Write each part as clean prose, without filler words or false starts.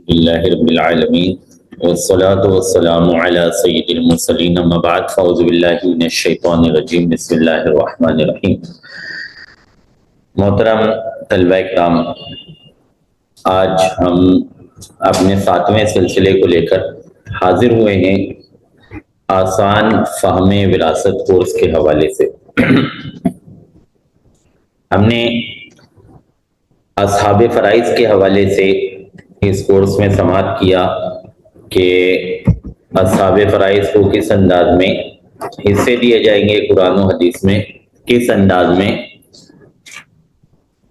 अल्हम्दुलिल्लाहि रब्बिल आलमीन वस्सलातु वस्सलामु अला सय्यिदिल मुरसलीन अम्मा बाद फ़अऊज़ु बिल्लाहि मिनश शैतानिर रजीम बिस्मिल्लाहिर रहमानिर रहीम। मोहतरम तलबा इकराम, आज हम अपने 7वें सिलसिले को लेकर हाजिर हुए हैं आसान फ़हमे विरासत कोर्स के हवाले से। हमने असहाबे फ़राइज़ के हवाले से इस कोर्स में समाअत किया कि असहाबे फ़राइज़ को किस अंदाज में हिस्से दिए जाएंगे कुरान और हदीस में, किस अंदाज में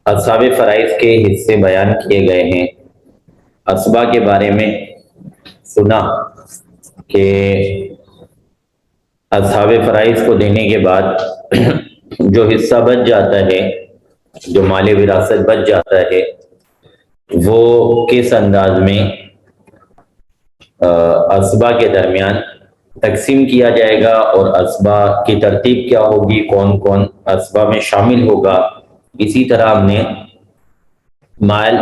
असहाबे फ़राइज़ के हिस्से बयान किए गए हैं। असबा के बारे में सुना कि असहाबे फ़राइज़ को देने के बाद जो हिस्सा बच जाता है, जो माले विरासत बच जाता है, वो किस अंदाज में असबा के दरमियान तकसीम किया जाएगा और असबा की तरतीब क्या होगी, कौन कौन असबा में शामिल होगा। इसी तरह हमने माल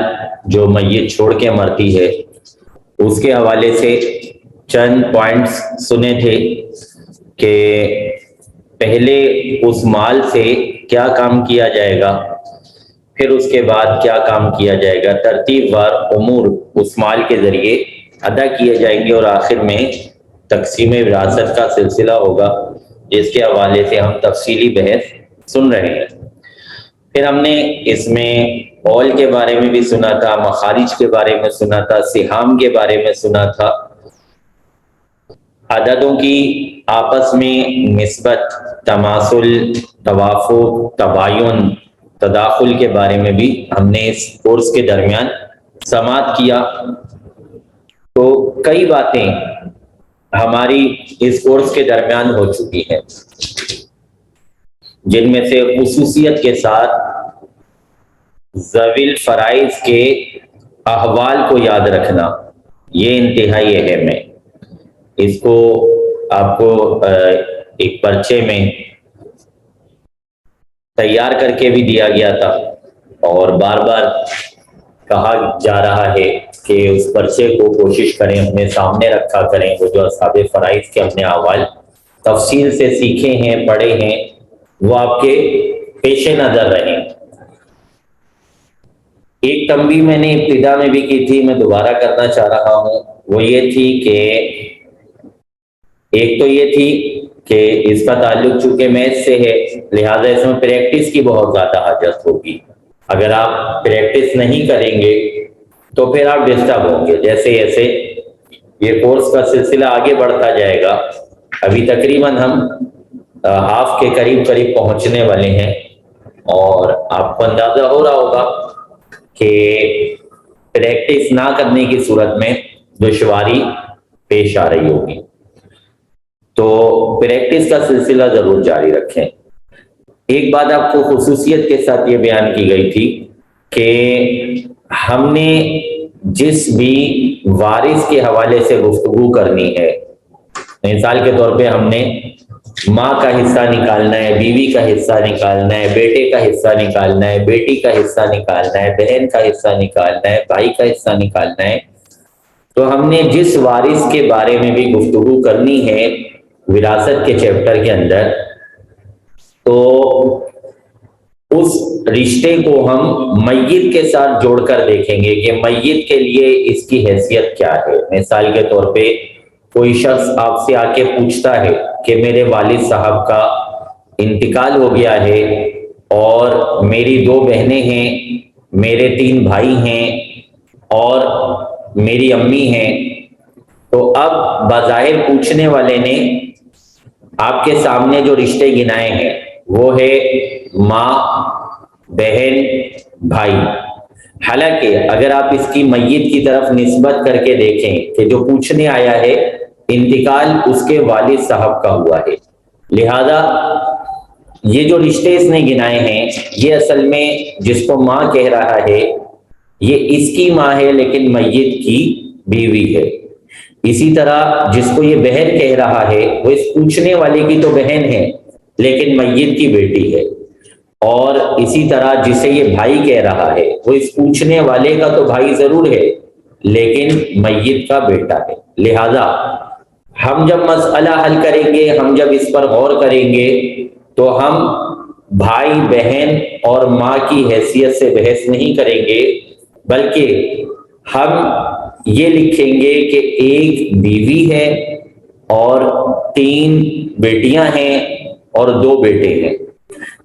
जो मय्यत छोड़ के मरती है उसके हवाले से चंद पॉइंट्स सुने थे कि पहले उस माल से क्या काम किया जाएगा, फिर उसके बाद क्या काम किया जाएगा, तरतीबवार उमूर उस माल के जरिए अदा किए जाएंगे और आखिर में तकसीम विरासत का सिलसिला होगा जिसके हवाले से हम तफसीली बहस सुन रहे हैं। फिर हमने इसमें औल के बारे में भी सुना था, मखारिज के बारे में सुना था, सिहाम के बारे में सुना था, अददों की आपस में निस्बत, तमासुल, तवाफुक, तबायुन, तदाखुल के बारे में भी हमने इस कोर्स के दरमियान समाअत किया। तो कई बातें हमारी इस कोर्स के दरमियान हो चुकी हैं जिनमें से खुसूसियत के साथ ज़वील फ़राइज़ के अहवाल को याद रखना ये इंतहाई अहम है। इसको आपको एक पर्चे में तैयार करके भी दिया गया था और बार बार कहा जा रहा है कि उस पर्चे को कोशिश करें अपने सामने रखा करें। वो जो असहाबे फ़राइज़ के अपने अहवाल तफसील से सीखे हैं, पढ़े हैं, वो आपके पेश नज़र रहें। एक तंबीह मैंने इब्तिदा में भी की थी, मैं दोबारा करना चाह रहा हूँ। वो ये थी कि एक तो ये थी कि इसका ताल्लुक चूंकि मैथ से है, लिहाजा इसमें प्रैक्टिस की बहुत ज़्यादा हाजत होगी। अगर आप प्रैक्टिस नहीं करेंगे तो फिर आप डिस्टर्ब होंगे। जैसे जैसे ये कोर्स का सिलसिला आगे बढ़ता जाएगा, अभी तकरीबन हम हाफ के करीब करीब पहुंचने वाले हैं और आपको अंदाजा हो रहा होगा कि प्रैक्टिस ना करने की सूरत में दुश्वारी पेश आ रही होगी। तो प्रैक्टिस का सिलसिला जरूर जारी रखें। एक बात आपको खुसूसियत के साथ ये बयान की गई थी कि हमने जिस भी वारिस के हवाले से गुफ्तगू करनी है, मिसाल के तौर पे हमने माँ का हिस्सा निकालना है, बीवी का हिस्सा निकालना है, बेटे का हिस्सा निकालना है, बेटी का हिस्सा निकालना है, बहन का हिस्सा निकालना है, भाई का हिस्सा निकालना है, तो हमने जिस वारिस के बारे में भी गुफ्तगू करनी है विरासत के चैप्टर के अंदर, तो उस रिश्ते को हम मय्यत के साथ जोड़कर देखेंगे कि मय्यत के लिए इसकी हैसियत क्या है। मिसाल के तौर पे कोई शख्स आपसे आके पूछता है कि मेरे वालिद साहब का इंतकाल हो गया है और मेरी 2 बहनें हैं, मेरे 3 भाई हैं और मेरी अम्मी हैं। तो अब बाज़ाहिर पूछने वाले ने आपके सामने जो रिश्ते गिनाए हैं वो है माँ, बहन, भाई। हालांकि अगर आप इसकी मय्यत की तरफ निस्बत करके देखें कि जो पूछने आया है इंतकाल उसके वालिद साहब का हुआ है, लिहाजा ये जो रिश्ते इसने गिनाए हैं ये असल में जिसको माँ कह रहा है ये इसकी माँ है लेकिन मय्यत की बीवी है। इसी तरह जिसको ये बहन कह रहा है वो इस पूछने वाले की तो बहन है लेकिन मय्यत की बेटी है। और इसी तरह जिसे ये भाई कह रहा है वो इस पूछने वाले का तो भाई जरूर है लेकिन मय्यत का बेटा है। लिहाजा हम जब मसला हल करेंगे, हम जब इस पर गौर करेंगे, तो हम भाई बहन और माँ की हैसियत से बहस नहीं करेंगे, बल्कि हम ये लिखेंगे कि एक बीवी है और 3 बेटियां हैं और 2 बेटे हैं।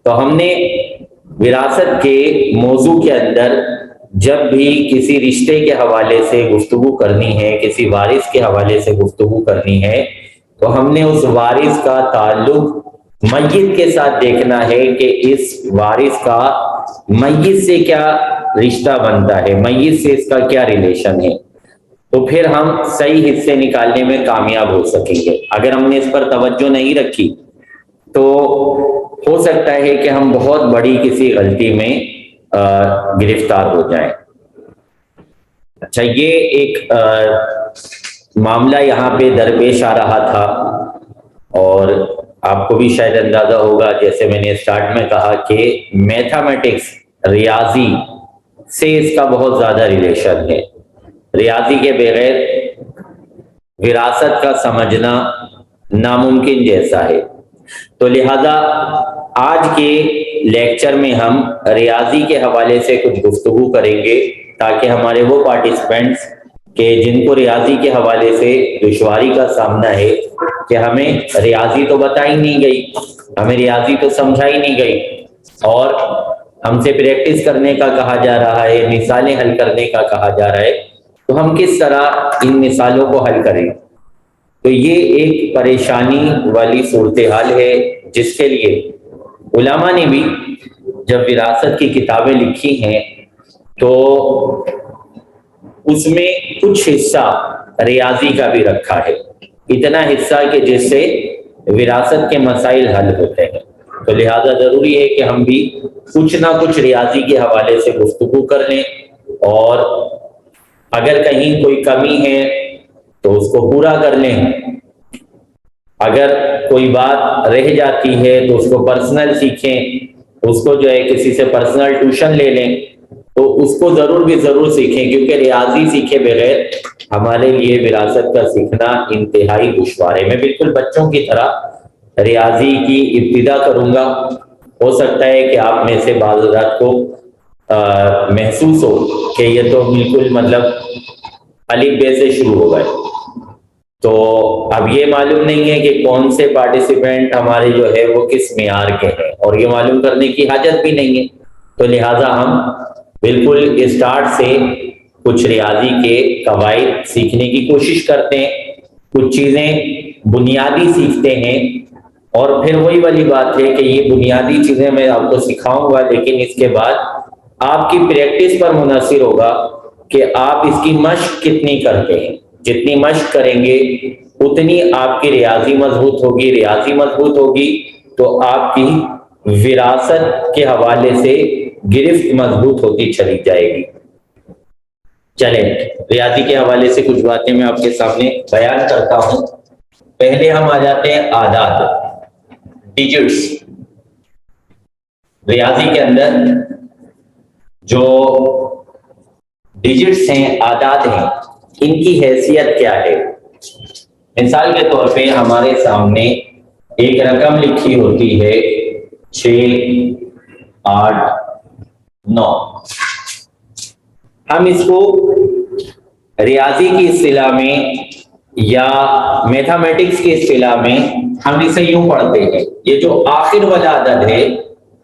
तो हमने विरासत के मौजू के अंदर जब भी किसी रिश्ते के हवाले से गुफ्तगू करनी है, किसी वारिस के हवाले से गुफ्तगू करनी है, तो हमने उस वारिस का ताल्लुक मय्यत के साथ देखना है कि इस वारिस का मय्यत से क्या रिश्ता बनता है, मय्यत से इसका क्या रिलेशन है। तो फिर हम सही हिस्से निकालने में कामयाब हो सकेंगे। अगर हमने इस पर तवज्जो नहीं रखी तो हो सकता है कि हम बहुत बड़ी किसी गलती में गिरफ्तार हो जाएं। अच्छा, ये एक मामला यहाँ पे दरपेश आ रहा था और आपको भी शायद अंदाजा होगा, जैसे मैंने स्टार्ट में कहा कि मैथमेटिक्स, रियाजी से इसका बहुत ज्यादा रिलेशन है। रियाजी के बगैर विरासत का समझना नामुमकिन जैसा है। तो लिहाजा आज के लेक्चर में हम रियाजी के हवाले से कुछ गुफ्तगू करेंगे, ताकि हमारे वो पार्टिसिपेंट्स के जिनको रियाजी के हवाले से दुश्वारी का सामना है कि हमें रियाजी तो बताई नहीं गई, हमें रियाजी तो समझाई नहीं गई और हमसे प्रैक्टिस करने का कहा जा रहा है, मिसालें हल करने का कहा जा रहा है, तो हम किस तरह इन मिसालों को हल करें। तो ये एक परेशानी वाली सूरत हाल है, जिसके लिए उलमा ने भी जब विरासत की किताबें लिखी हैं तो उसमें कुछ हिस्सा रियाजी का भी रखा है, इतना हिस्सा कि जिससे विरासत के मसाइल हल होते हैं। तो लिहाजा जरूरी है कि हम भी कुछ ना कुछ रियाजी के हवाले से गुफ्तगू कर लें और अगर कहीं कोई कमी है तो उसको पूरा कर लें, अगर कोई बात रह जाती है तो उसको पर्सनल सीखें, उसको जो है किसी से पर्सनल ट्यूशन ले लें, तो उसको जरूर भी जरूर सीखें, क्योंकि रियाजी सीखे बगैर हमारे लिए विरासत का सीखना इंतहाई दुश्वार है। मैं बिल्कुल बच्चों की तरह रियाजी की इब्तिदा करूंगा। हो सकता है कि आप में से बाज़ औक़ात को महसूस हो कि ये तो बिल्कुल मतलब अलिफ बे से शुरू हो गए, तो अब ये मालूम नहीं है कि कौन से पार्टिसिपेंट हमारे जो है वो किस मियार के हैं, और ये मालूम करने की हाजत भी नहीं है। तो लिहाजा हम बिल्कुल स्टार्ट से कुछ रियाजी के कवायद सीखने की कोशिश करते हैं, कुछ चीजें बुनियादी सीखते हैं, और फिर वही वाली बात है कि ये बुनियादी चीजें मैं आपको सिखाऊंगा, लेकिन इसके बाद आपकी प्रैक्टिस पर मुनहसिर होगा कि आप इसकी मश्क कितनी करते हैं। जितनी मश्क करेंगे उतनी आपकी रियाजी मजबूत होगी, रियाजी मजबूत होगी तो आपकी विरासत के हवाले से गिरफ्त मजबूत होती चली जाएगी। चलें, रियाजी के हवाले से कुछ बातें मैं आपके सामने बयान करता हूं। पहले हम आ जाते हैं आदाद, डिजिट्स। रियाजी के अंदर जो डिजिट्स हैं, आदाद हैं, इनकी हैसियत क्या है। मिसाल के तौर पे हमारे सामने एक रकम लिखी होती है 6, 8, 9। हम इसको रियाजी की इस्तिलाह में या मैथमेटिक्स की इस्तिलाह में हम इसे यूं पढ़ते हैं, ये जो आखिर वाला अदद है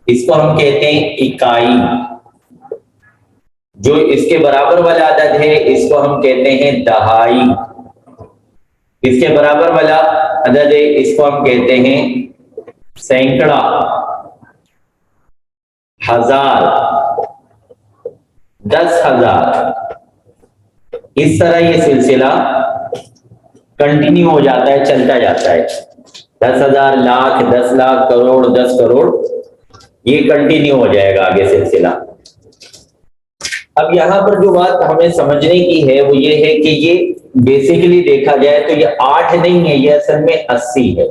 इसको हम कहते हैं इकाई, जो इसके बराबर वाला अदद है इसको हम कहते हैं दहाई, इसके बराबर वाला अदद है इसको हम कहते हैं सैकड़ा, हजार, 10,000। इस तरह ये सिलसिला कंटिन्यू हो जाता है, चलता जाता है। 10,000, लाख, 10 लाख, करोड़, 10 करोड़, ये कंटिन्यू हो जाएगा आगे सिलसिला। अब यहां पर जो बात हमें समझने की है वो ये है कि ये बेसिकली देखा जाए तो ये 8 नहीं है, ये असल में 80 है,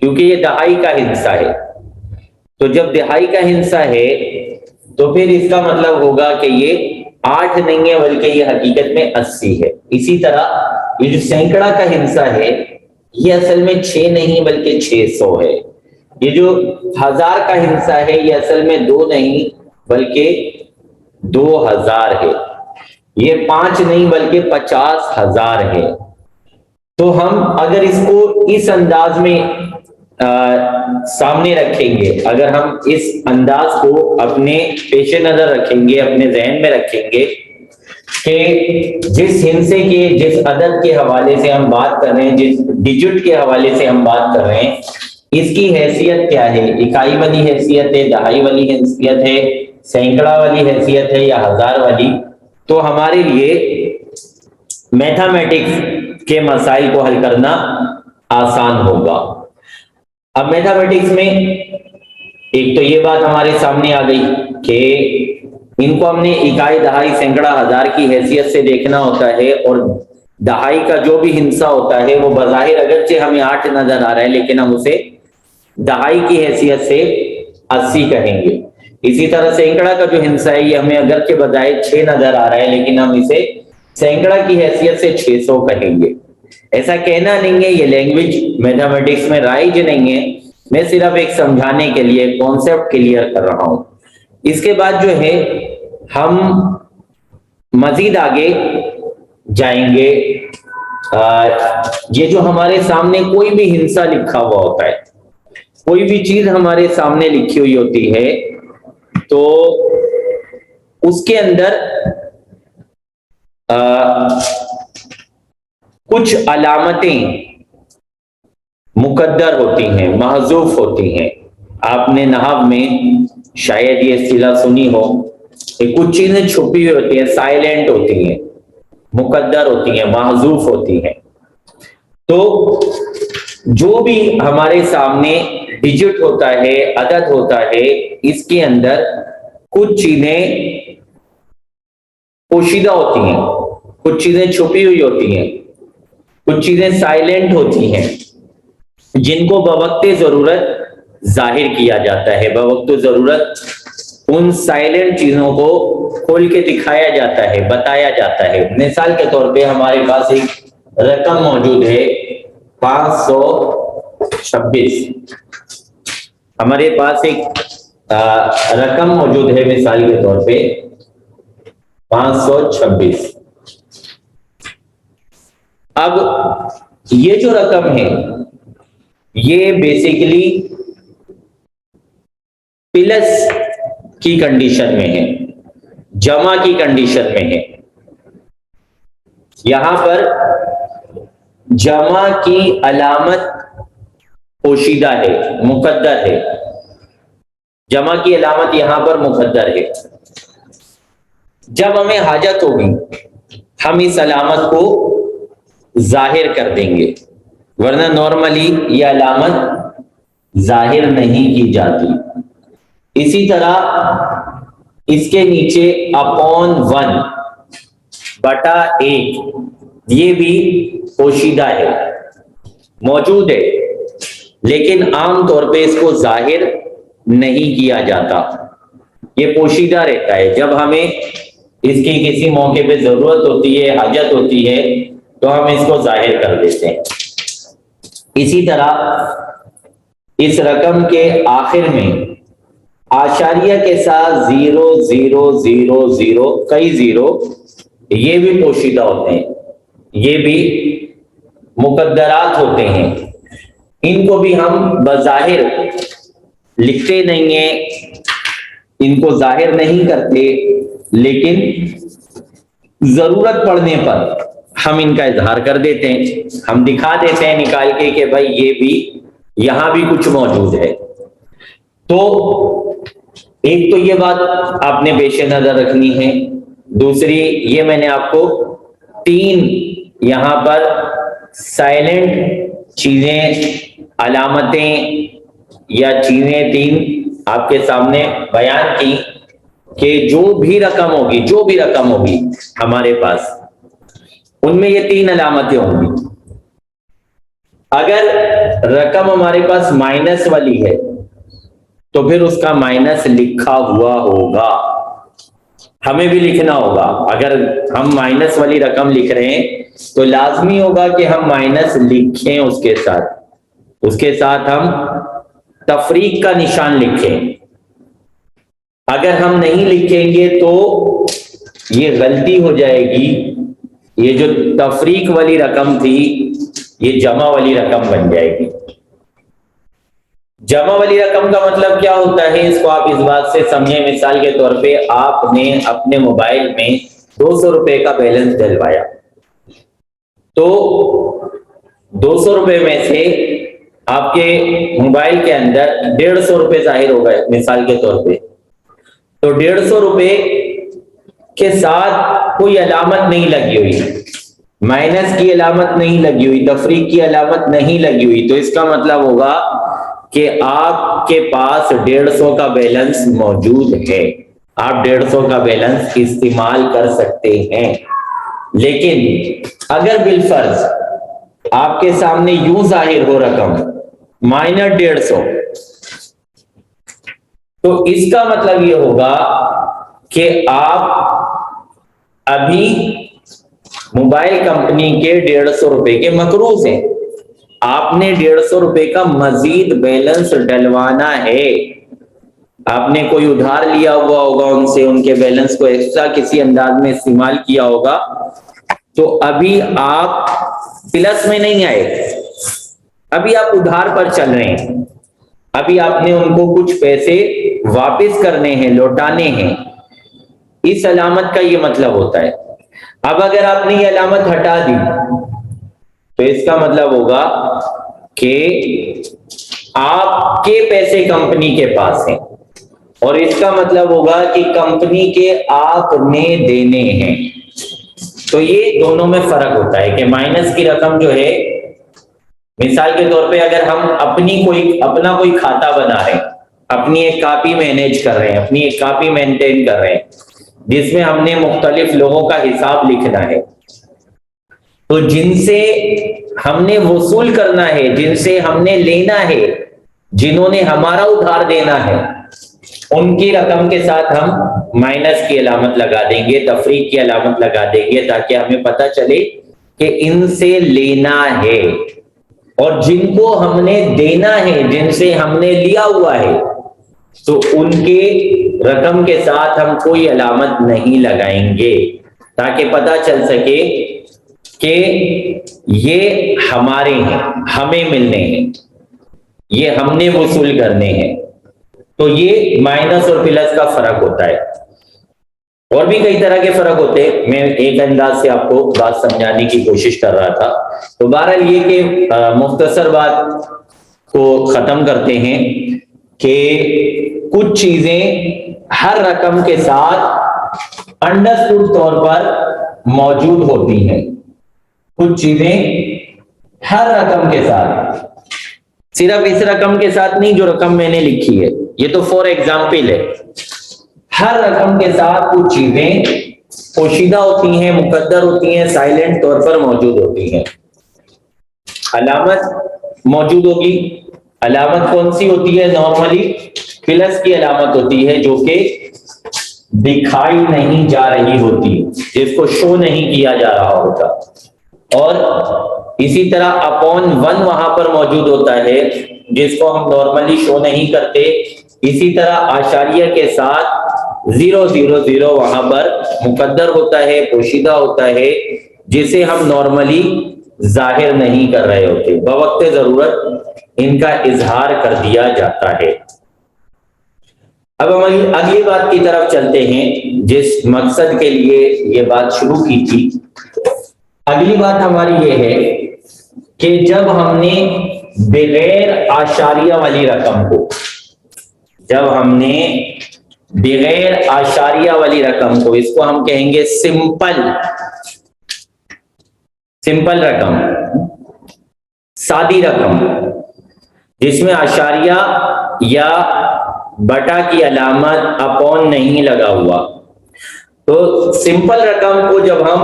क्योंकि ये दहाई का हिस्सा है। तो जब दहाई का हिस्सा है तो फिर इसका मतलब होगा कि ये 8 नहीं है बल्कि ये हकीकत में 80 है। इसी तरह ये जो सैकड़ा का हिस्सा है ये असल में 6 नहीं बल्कि 600 है। ये जो 1000 का हिस्सा है ये असल में 2 नहीं बल्कि 2000 है। ये 5 नहीं बल्कि 50,000 है। तो हम अगर इसको इस अंदाज में सामने रखेंगे, अगर हम इस अंदाज को अपने पेश नजर रखेंगे, अपने जहन में रखेंगे कि जिस हिस्से के, जिस अदद के हवाले से हम बात कर रहे हैं, जिस डिजिट के हवाले से हम बात कर रहे हैं, इसकी हैसियत क्या है, इकाई वाली हैसियत है, दहाई वाली हैसियत है, सैकड़ा वाली हैसियत है या 1000 वाली, तो हमारे लिए मैथमेटिक्स के मसाइल को हल करना आसान होगा। अब मैथमेटिक्स में एक तो ये बात हमारे सामने आ गई कि इनको हमने इकाई, दहाई, सैकड़ा, 1000 की हैसियत से देखना होता है, और दहाई का जो भी हिस्सा होता है वो बज़ाहिर अगरचे हमें 8 नजर आ रहा है लेकिन हम उसे दहाई की हैसियत से 80 कहेंगे। इसी तरह सैकड़ा का जो हिस्सा है ये हमें अगर के बजाय 6 नजर आ रहा है लेकिन हम इसे सैकड़ा की हैसियत से 600 कहेंगे। ऐसा कहना नहीं है, ये लैंग्वेज मैथमेटिक्स में राइज नहीं है, मैं सिर्फ एक समझाने के लिए कॉन्सेप्ट क्लियर कर रहा हूं। इसके बाद जो है हम मजीद आगे जाएंगे। ये जो हमारे सामने कोई भी हिस्सा लिखा हुआ होता है, कोई भी चीज हमारे सामने लिखी हुई होती है, तो उसके अंदर कुछ अलामतें मुकद्दर होती हैं, महजूफ होती हैं। आपने नहव में शायद ये इस्तिलाह सुनी हो कि कुछ चीजें छुपी हुई होती हैं, साइलेंट होती हैं, मुकद्दर होती हैं, महजूफ होती हैं। तो जो भी हमारे सामने डिजिट होता है, अदद होता है, इसके अंदर कुछ चीजें पोशीदा होती हैं, कुछ चीजें छुपी हुई होती हैं, कुछ चीजें साइलेंट होती हैं, जिनको बवक्ते जरूरत जाहिर किया जाता है। बवक्ते जरूरत उन साइलेंट चीजों को खोल के दिखाया जाता है, बताया जाता है। मिसाल के तौर पे हमारे पास एक रकम मौजूद है 526। हमारे पास एक रकम मौजूद है मिसाल के तौर पे 526। अब ये जो रकम है ये बेसिकली प्लस की कंडीशन में है, जमा की कंडीशन में है। यहां पर जमा की अलामत पोशीदा है, मुकद्दर है। जमा की अलामत यहां पर मुकद्दर है। जब हमें हाजत होगी हम इस अलामत को जाहिर कर देंगे, वरना नॉर्मली ये अलामत जाहिर नहीं की जाती। इसी तरह इसके नीचे अपॉन 1/1 ये भी पोशीदा है, मौजूद है, लेकिन आमतौर पे इसको जाहिर नहीं किया जाता, ये पोशीदा रहता है। जब हमें इसकी किसी मौके पे जरूरत होती है, हाजत होती है, तो हम इसको जाहिर कर देते हैं। इसी तरह इस रकम के आखिर में आशारिया के साथ 0 0 0 0 कई जीरो, ये भी पोशीदा होते हैं, ये भी मुकद्दरात होते हैं। इनको भी हम बज़ाहिर लिखते नहीं है, इनको जाहिर नहीं करते, लेकिन जरूरत पड़ने पर हम इनका इजहार कर देते हैं, हम दिखा देते हैं निकाल के कि भाई ये भी, यहां भी कुछ मौजूद है। तो एक तो ये बात आपने पेश नजर रखनी है। दूसरी ये मैंने आपको 3 यहां पर साइलेंट चीजें, अलामतें या चीजें 3 आपके सामने बयान की कि जो भी रकम होगी हमारे पास, उनमें ये 3 अलामतें होंगी। अगर रकम हमारे पास माइनस वाली है तो फिर उसका माइनस लिखा हुआ होगा। हमें भी लिखना होगा। अगर हम माइनस वाली रकम लिख रहे हैं तो लाजमी होगा कि हम माइनस लिखें, उसके साथ हम तफरीक का निशान लिखें। अगर हम नहीं लिखेंगे तो ये गलती हो जाएगी। ये जो तफरीक वाली रकम थी ये जमा वाली रकम बन जाएगी। जमा वाली रकम का मतलब क्या होता है, इसको आप इस बात से समझें। मिसाल के तौर पे आपने अपने मोबाइल में 200 रुपए का बैलेंस डलवाया, तो 200 रुपए में से आपके मोबाइल के अंदर 150 रुपए जाहिर हो गए मिसाल के तौर पे। तो 150 रुपए के साथ कोई अलामत नहीं लगी हुई, माइनस की अलामत नहीं लगी हुई, तफरीक की अलामत नहीं लगी हुई, तो इसका मतलब होगा कि आपके पास 150 का बैलेंस मौजूद है। आप 150 का बैलेंस इस्तेमाल कर सकते हैं। लेकिन अगर बिलफर्ज आपके सामने यूं जाहिर हो रकम -150, तो इसका मतलब ये होगा कि आप अभी मोबाइल कंपनी के 150 रुपए के मकरूज हैं। आपने 150 रुपए का मजीद बैलेंस डलवाना है। आपने कोई उधार लिया हुआ होगा उनसे, उनके बैलेंस को एक्स्ट्रा किसी अंदाज में इस्तेमाल किया होगा, तो अभी आप प्लस में नहीं आए, अभी आप उधार पर चल रहे हैं। अभी आपने उनको कुछ पैसे वापस करने हैं, लौटाने हैं। इस अलामत का ये मतलब होता है। अब अगर आपने ये अलामत हटा दी तो इसका मतलब होगा कि आपके पैसे कंपनी के पास हैं, और इसका मतलब होगा कि कंपनी के आपने देने हैं। तो ये दोनों में फर्क होता है कि माइनस की रकम जो है, मिसाल के तौर पे अगर हम अपना कोई खाता बना रहे हैं, अपनी एक कॉपी मैनेज कर रहे हैं, अपनी एक कॉपी मेंटेन कर रहे हैं जिसमें हमने मुख्तलिफ लोगों का हिसाब लिखना है, तो जिनसे हमने वसूल करना है, जिनसे हमने लेना है, जिन्होंने हमारा उधार देना है, उनकी रकम के साथ हम माइनस की अलामत लगा देंगे, तफरीक की अलामत लगा देंगे, ताकि हमें पता चले कि इनसे लेना है। और जिनको हमने देना है, जिनसे हमने लिया हुआ है, तो उनके रकम के साथ हम कोई अलामत नहीं लगाएंगे, ताकि पता चल सके कि ये हमारे हैं, हमें मिलने हैं, ये हमने वसूल करने हैं। तो ये माइनस और प्लस का फर्क होता है। और भी कई तरह के फर्क होते हैं, मैं एक अंदाज से आपको बात समझाने की कोशिश कर रहा था। तो बहरहाल ये कि मुख्तसर बात को खत्म करते हैं कि कुछ चीजें हर रकम के साथ अंडरस्टूड तौर पर मौजूद होती हैं। कुछ चीजें हर रकम के साथ, सिर्फ इस रकम के साथ नहीं जो रकम मैंने लिखी है, ये तो फॉर एग्जाम्पल है। हर रकम के साथ कुछ चीजें पोशीदा होती हैं, मुकद्दर होती हैं, साइलेंट तौर पर मौजूद होती हैं। अलामत मौजूद होगी। अलामत कौन सी होती है? नॉर्मली प्लस की अलामत होती है, जो कि दिखाई नहीं जा रही होती, जिसको शो नहीं किया जा रहा होता। और इसी तरह अपॉन 1 वहां पर मौजूद होता है, जिसको हम नॉर्मली शो नहीं करते। इसी तरह आशारिया के साथ 000 वहां पर मुकद्दर होता है, पोशीदा होता है, जिसे हम नॉर्मली जाहिर नहीं कर रहे होते। बवक्त जरूरत इनका इजहार कर दिया जाता है। अब हम अगली बात की तरफ चलते हैं, जिस मकसद के लिए ये बात शुरू की थी। अगली बात हमारी ये है कि जब हमने बगैर आशारिया वाली रकम को, जब हमने बगैर आशारिया वाली रकम को, इसको हम कहेंगे सिंपल रकम, सादी रकम, जिसमें आशारिया या बटा की अलामत अपॉन नहीं लगा हुआ। तो सिंपल रकम को जब हम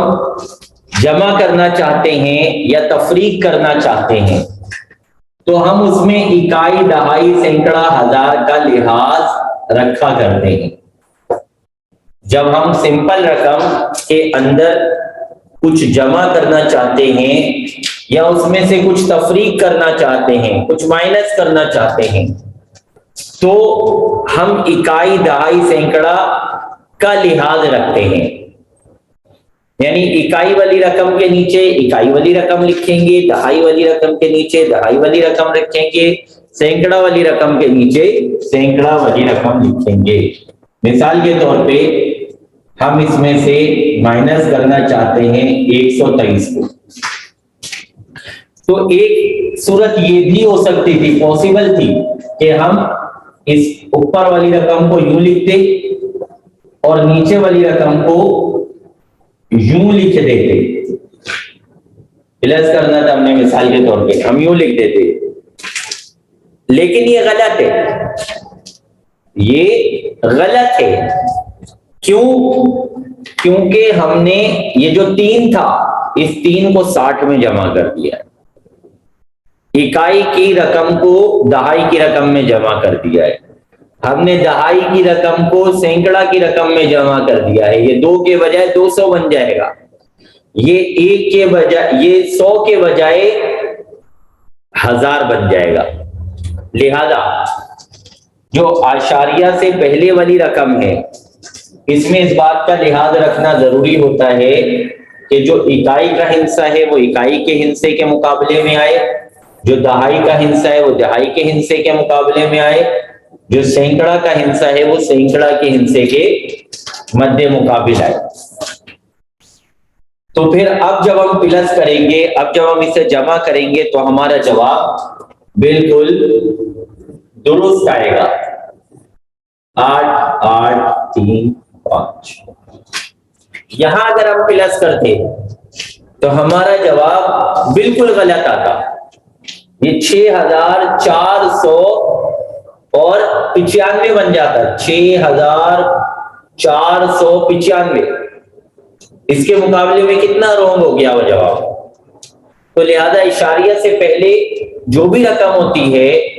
जमा करना चाहते हैं या तफरीक करना चाहते हैं, तो हम उसमें इकाई, दहाई, सैकड़ा, हजार का लिहाज रखा करते हैं। जब हम सिंपल रकम के अंदर कुछ जमा करना चाहते हैं या उसमें से कुछ तफरीक करना चाहते हैं, कुछ माइनस करना चाहते हैं, तो हम इकाई, दहाई, सैकड़ा का लिहाज रखते हैं। यानी इकाई वाली रकम के नीचे इकाई वाली रकम लिखेंगे, दहाई वाली रकम के नीचे दहाई वाली रकम रखेंगे, सैकड़ा वाली रकम के नीचे सैकड़ा वाली रकम लिखेंगे। मिसाल के तौर पे हम इसमें से माइनस करना चाहते हैं 123 को, तो एक सूरत ये भी हो सकती थी, पॉसिबल थी कि हम इस ऊपर वाली रकम को यूं लिखते और नीचे वाली रकम को यूं लिख देते। प्लस करना था हमने, मिसाल के तौर पे हम यूं लिख देते, लेकिन ये गलत है, ये गलत है। क्यों? क्योंकि हमने ये जो 3 था, इस 3 को 60 में जमा कर दिया, इकाई की रकम को दहाई की रकम में जमा कर दिया है, हमने दहाई की रकम को सैकड़ा की रकम में जमा कर दिया है। ये 2 के बजाय 200 बन जाएगा, ये 1 के बजाय, ये 100 के बजाय 1000 बन जाएगा। लिहाजा जो आशारिया से पहले वाली रकम है, इसमें इस बात का लिहाज रखना जरूरी होता है कि जो इकाई का हिस्सा है वो इकाई के हिस्से के मुकाबले में आए, जो दहाई का हिस्सा है वो दहाई के हिस्से के मुकाबले में आए, जो सैकड़ा का हिस्सा है वो सैकड़ा के हिस्से के मध्य मुकाबिल आए। तो फिर अब जब हम प्लस करेंगे, अब जब हम इसे जमा करेंगे तो हमारा जवाब बिल्कुल दुरुस्त आएगा, 8 8 3 5। यहां अगर हम प्लस करते तो हमारा जवाब बिल्कुल गलत आता, ये 6495 बन जाता, 6495। इसके मुकाबले में कितना रॉन्ग हो गया वो जवाब। तो लिहाजा इशारिया से पहले जो भी रकम होती है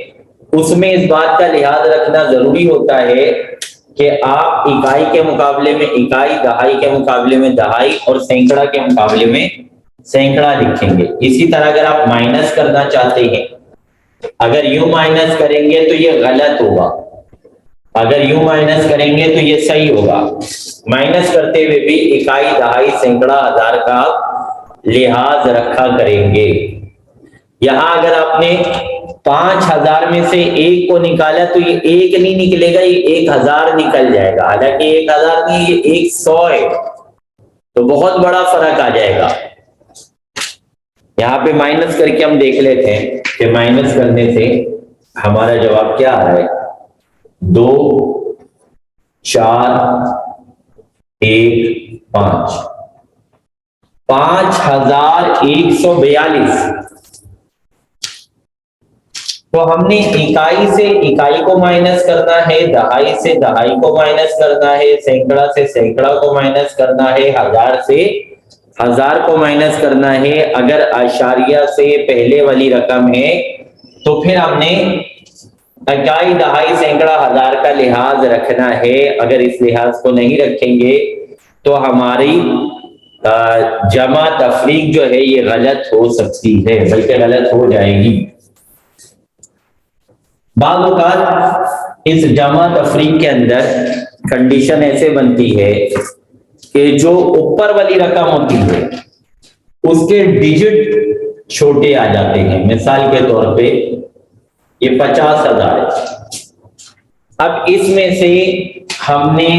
उसमें इस बात का लिहाज रखना जरूरी होता है कि आप इकाई के मुकाबले में इकाई, दहाई के मुकाबले में दहाई और सैकड़ा के मुकाबले में सैकड़ा लिखेंगे। इसी तरह अगर आप माइनस करना चाहते हैं, अगर यूं माइनस करेंगे तो ये गलत होगा, अगर यूं माइनस करेंगे तो ये सही होगा। माइनस करते हुए भी इकाई, दहाई, सैकड़ा, हजार का लिहाज रखा करेंगे। यहां अगर आपने 5000 में से 1 को निकाला तो ये 1 नहीं निकलेगा, ये 1000 निकल जाएगा। हालांकि 1000 नहीं, ये 100 है, तो बहुत बड़ा फर्क आ जाएगा। यहाँ पे माइनस करके हम देख लेते हैं कि माइनस करने से हमारा जवाब क्या आ रहा है। 2 4 1 5, 5142। तो हमने इकाई से इकाई को माइनस करना है, दहाई से दहाई को माइनस करना है, सैकड़ा से सैकड़ा को माइनस करना है, हजार से हजार को माइनस करना है। अगर आशारिया से पहले वाली रकम है तो फिर हमने इकाई, दहाई, सैकड़ा, हजार का लिहाज रखना है। अगर इस लिहाज को नहीं रखेंगे तो हमारी जमा तफरीक जो है ये गलत हो सकती है, बल्कि गलत हो जाएगी। बाज़ औक़ात इस जमा तफरीक के अंदर कंडीशन ऐसे बनती है कि जो ऊपर वाली रकम होती है उसके डिजिट छोटे आ जाते हैं। मिसाल के तौर पे ये 50,000 है। अब इसमें से हमने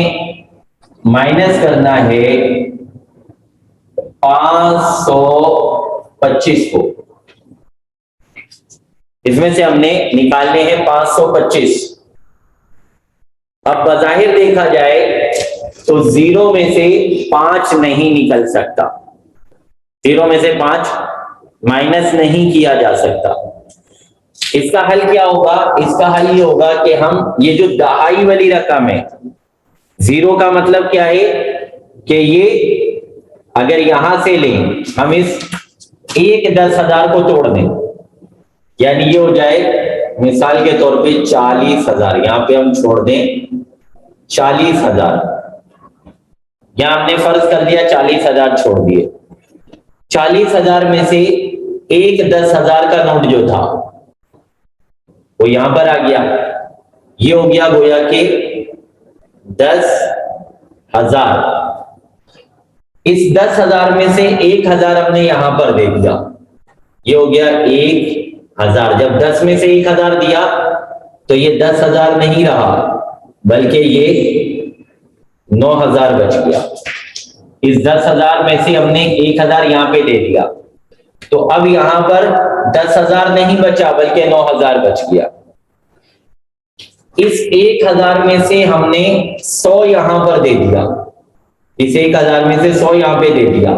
माइनस करना है 525 को, इसमें से हमने निकालने हैं 525। अब बज़ाहिर देखा जाए तो 0 में से 5 नहीं निकल सकता, 0 में से 5 माइनस नहीं किया जा सकता। इसका हल क्या होगा? इसका हल ये होगा कि हम ये जो दहाई वाली रकम है, 0 का मतलब क्या है कि ये अगर यहां से लें, हम इस 1 10,000 को तोड़ दें यानी ये हो जाए मिसाल के तौर पे 40,000, यहां पे हम छोड़ दें 40,000, यहां हमने फर्ज कर दिया 40,000 छोड़ दिए। 40,000 में से एक 10,000 का नोट जो था वो यहां पर आ गया, ये हो गया गोया के 10,000। इस 10,000 में से 1,000 हमने यहां पर दे दिया, ये हो गया 1,000। जब 10 में से 1,000 दिया तो ये 10,000 नहीं रहा बल्कि ये 9,000 बच गया। इस 10,000 में से हमने 1,000 यहां पे दे दिया, तो अब यहां पर 10,000 नहीं बचा बल्कि 9,000 बच गया। इस 1,000 में से हमने 100 यहां पर दे दिया, इस 1,000 में से 100 यहां पे दे दिया,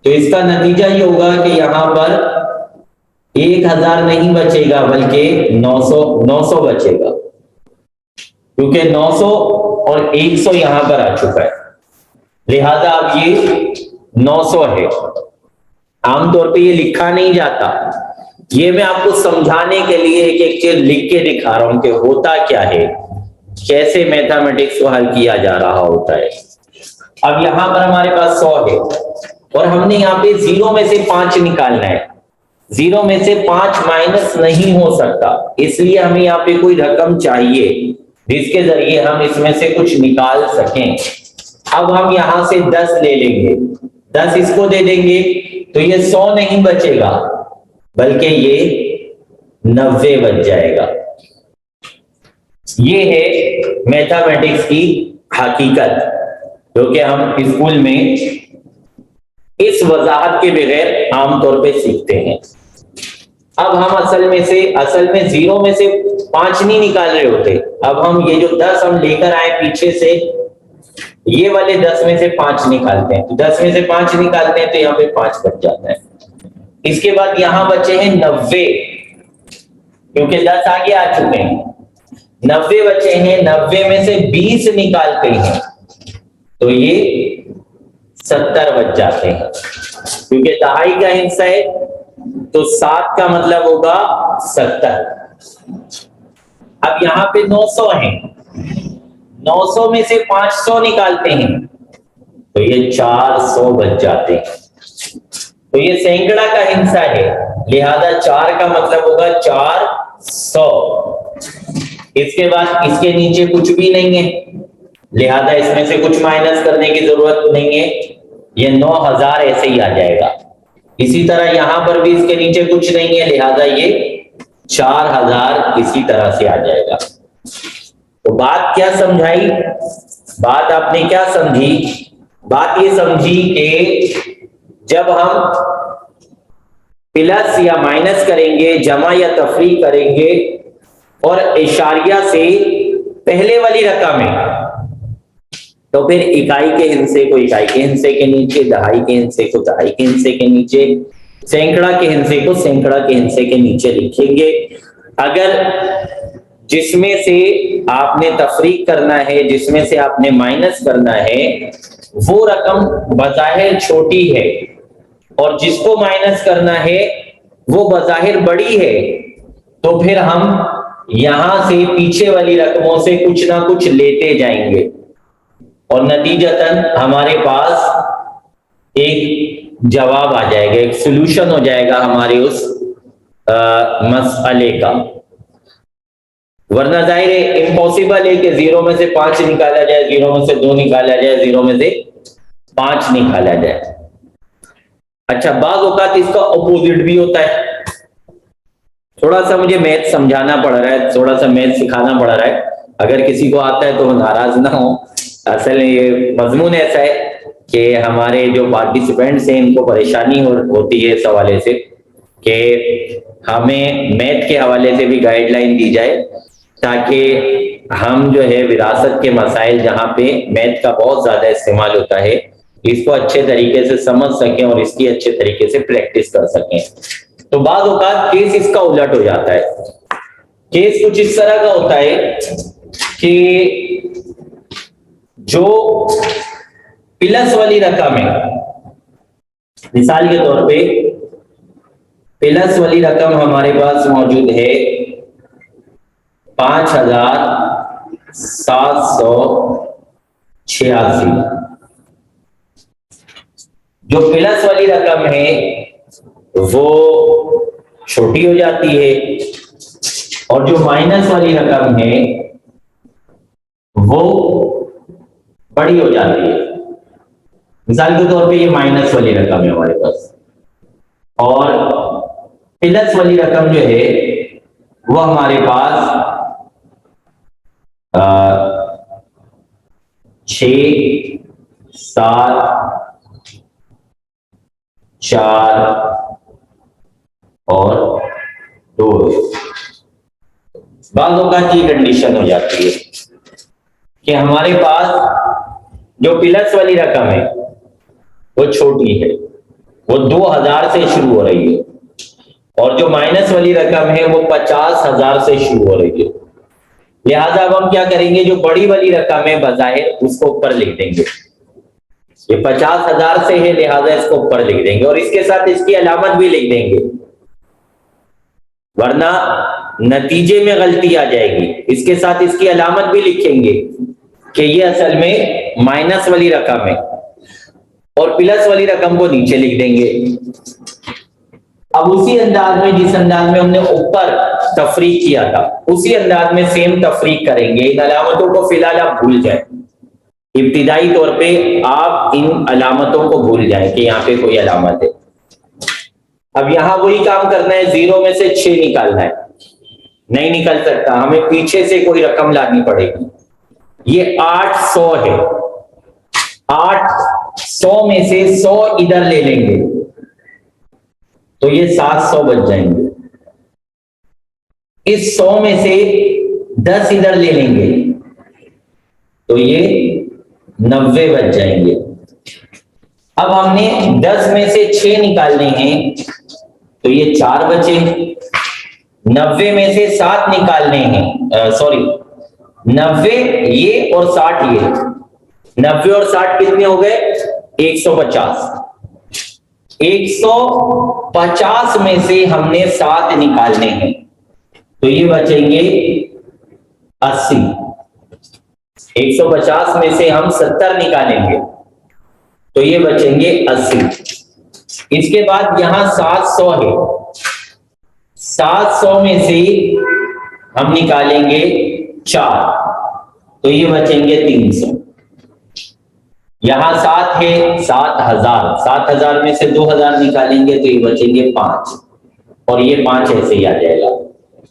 तो इसका नतीजा ये होगा कि यहां पर 1,000 नहीं बचेगा बल्कि 900 बचेगा, क्योंकि 900 और 100 यहां पर आ चुका है, लिहाजा अब ये 900 है। आमतौर पे ये लिखा नहीं जाता, ये मैं आपको समझाने के लिए एक एक चीज लिख के दिखा रहा हूं कि होता क्या है, कैसे मैथमेटिक्स को हल किया जा रहा होता है। अब यहां पर हमारे पास 100 है और हमने यहाँ पे 0 में से 5 निकालना है। 0 में से 5 माइनस नहीं हो सकता, इसलिए हमें यहाँ पे कोई रकम चाहिए जिसके जरिए हम इसमें से कुछ निकाल सकें। अब हम यहां से 10 ले लेंगे, 10 इसको दे देंगे तो ये 100 नहीं बचेगा बल्कि ये 90 बच जाएगा। ये है मैथमेटिक्स की हकीकत, जो कि हम स्कूल में इस वजाहत के बगैर आमतौर पे सीखते हैं। अब हम असल में 0 में से 5 नहीं निकाल रहे होते, अब हम ये जो 10 हम लेकर आए पीछे से, ये वाले 10 में से 5 निकालते हैं, तो 10 में से 5 निकालते हैं तो यहाँ पे 5 बच जाता है। इसके बाद यहां बचे हैं 90, क्योंकि 10 आगे आ चुके हैं, 90 बचे हैं। 90 में से 20 निकालते हैं तो ये 70 बच जाते हैं, क्योंकि दहाई का हिस्सा है तो 7 का मतलब होगा 70। अब यहां पे 900 है, 900 में से 500 निकालते हैं तो ये 400 बच जाते हैं, तो ये सैकड़ा का हिस्सा है, लिहाजा 4 का मतलब होगा 400। इसके बाद इसके नीचे कुछ भी नहीं है, लिहाजा इसमें से कुछ माइनस करने की जरूरत नहीं है, ये 9,000 ऐसे ही आ जाएगा। इसी तरह यहां पर भी इसके नीचे कुछ नहीं है, लिहाजा ये 4,000 इसी तरह से आ जाएगा। तो बात क्या समझाई, बात आपने क्या समझी? बात ये समझी कि जब हम प्लस या माइनस करेंगे, जमा या तफरीक करेंगे और इशारिया से पहले वाली रकम है, तो फिर इकाई के हिस्से को इकाई के हिस्से के नीचे, दहाई के हिस्से को दहाई के हिस्से के नीचे, सैकड़ा के हिस्से को सैकड़ा के हिस्से के नीचे लिखेंगे। अगर जिसमें से आपने तफरीक करना है, जिसमें से आपने माइनस करना है, वो रकम बज़ाहिर छोटी है और जिसको माइनस करना है वो बज़ाहिर बड़ी है, तो फिर हम यहां से पीछे वाली रकमों से कुछ ना कुछ लेते जाएंगे और नतीजतन हमारे पास एक जवाब आ जाएगा, एक सॉल्यूशन हो जाएगा हमारे उस मसले का। वरना जाहिर है इम्पॉसिबल है कि 0 में से 5 निकाला जाए, 0 में से 2 निकाला जाए, 0 में से 5 निकाला जाए। अच्छा, बाज़ औक़ात इसका अपोजिट भी होता है। थोड़ा सा मुझे मैथ समझाना पड़ रहा है, थोड़ा सा मैथ सिखाना पड़ रहा है, अगर किसी को आता है तो नाराज ना हो। असल में ये मजमून ऐसा है कि हमारे जो पार्टिसिपेंट्स हैं इनको परेशानी होती है इस हवाले से कि हमें मैथ के हवाले से भी गाइडलाइन दी जाए, ताकि हम जो है विरासत के मसाइल जहाँ पे मैथ का बहुत ज्यादा इस्तेमाल होता है, इसको अच्छे तरीके से समझ सकें और इसकी अच्छे तरीके से प्रैक्टिस कर सकें। तो बाज़ औक़ात केस इसका उलट हो जाता है। केस कुछ इस तरह का होता है कि जो प्लस वाली रकम है, मिसाल के तौर पे प्लस वाली रकम हमारे पास मौजूद है 5,786। जो प्लस वाली रकम है वो छोटी हो जाती है और जो माइनस वाली रकम है वो बड़ी हो जाती है। मिसाल के तौर पे ये माइनस वाली रकम है हमारे पास और प्लस वाली रकम जो है वो हमारे पास 6, 7, 4 और 2। बाद औक़ात की कंडीशन हो जाती है कि हमारे पास जो प्लस वाली रकम है वो छोटी है, वो 2000 से शुरू हो रही है और जो माइनस वाली रकम है वो 50,000 से शुरू हो रही है। लिहाजा अब हम क्या करेंगे, जो बड़ी वाली रकम है बज़ाहिर उसको ऊपर लिख देंगे। ये 50,000 से है लिहाजा इसको ऊपर लिख देंगे और इसके साथ इसकी अलामत भी लिख देंगे, वरना नतीजे में गलती आ जाएगी। इसके साथ इसकी अलामत भी लिखेंगे कि ये असल में माइनस वाली रकम है और प्लस वाली रकम को नीचे लिख देंगे। अब उसी अंदाज में जिस अंदाज में हमने ऊपर तफरीक किया था उसी अंदाज में सेम तफरीक करेंगे। इन अलामतों को फिलहाल आप भूल जाए, इब्तिदाई तौर पे आप इन अलामतों को भूल जाए कि यहाँ पे कोई अलामत है। अब यहां वही काम करना है, 0 में से 6 निकालना है। नहीं निकल सकता, हमें पीछे से कोई रकम लानी पड़ेगी। ये 800 है, 800 में से 100 इधर ले लेंगे तो ये 700 बच जाएंगे। इस 100 में से 10 इधर ले लेंगे तो ये 90 बच जाएंगे। अब हमने 10 में से 6 निकालने हैं तो ये 4 बचे। 90 में से 7 निकालने हैं, सॉरी 90 ये और 60 ये, 90 और 60 कितने हो गए, 150। 150 में से हमने 7 निकालने हैं तो ये बचेंगे 80। 150 में से हम 70 निकालेंगे तो ये बचेंगे 80। इसके बाद यहां 700 है, 700 में से हम निकालेंगे 4 तो ये बचेंगे 300। यहां 7 है, 7000, 7000 में से 2000 निकालेंगे तो ये बचेंगे 5 और ये 5 ऐसे ही आ जाएगा।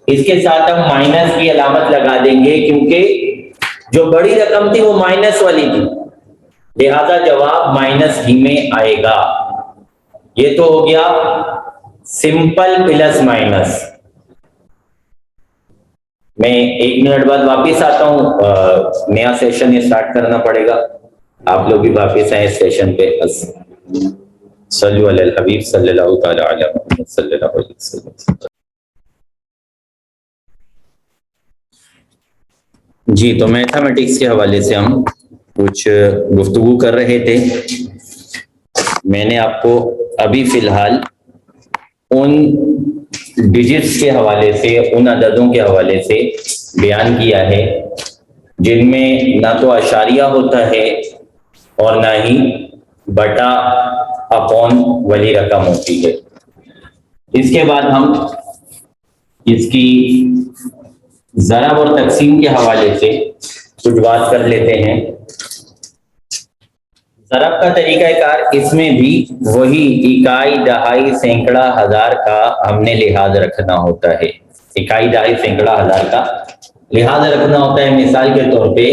इसके साथ हम माइनस की अलामत लगा देंगे क्योंकि जो बड़ी रकम थी वो माइनस वाली थी, लिहाजा जवाब माइनस ही में आएगा। ये तो हो गया सिंपल प्लस माइनस। मैं 1 मिनट बाद वापिस आता हूं, नया सेशन स्टार्ट करना पड़ेगा। आप लोग भी वापिस आए सेशन पे। सल्लु अलल हबीब सल्लल्लाहु तआला अलैहि मुहम्मद सल्लल्लाहु अलैहि वसल्लम। जी, तो मैथमेटिक्स के हवाले से हम कुछ गुफ्तगू कर रहे थे। मैंने आपको अभी फिलहाल उन डिजिट्स के हवाले से, उन अददों के हवाले से बयान किया है जिनमें ना तो अशारिया होता है और ना ही बटा अपॉन वाली रकम होती है। इसके बाद हम इसकी ज़रब और तकसीम के हवाले से कुछ बात कर लेते हैं। ज़रब का तरीक़ाकार, इसमें भी वही इकाई, दहाई, सैकड़ा, हजार का हमने लिहाज रखना होता है। इकाई, दहाई, सैकड़ा, हजार का लिहाज रखना होता है। मिसाल के तौर पे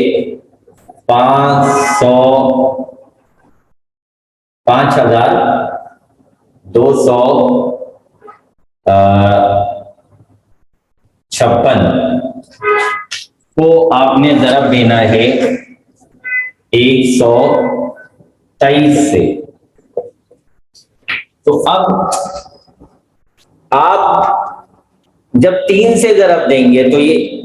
500, 5000, 200, 56 को आपने ज़रब देना है 123 से। तो अब आप जब 3 से ज़रब देंगे तो ये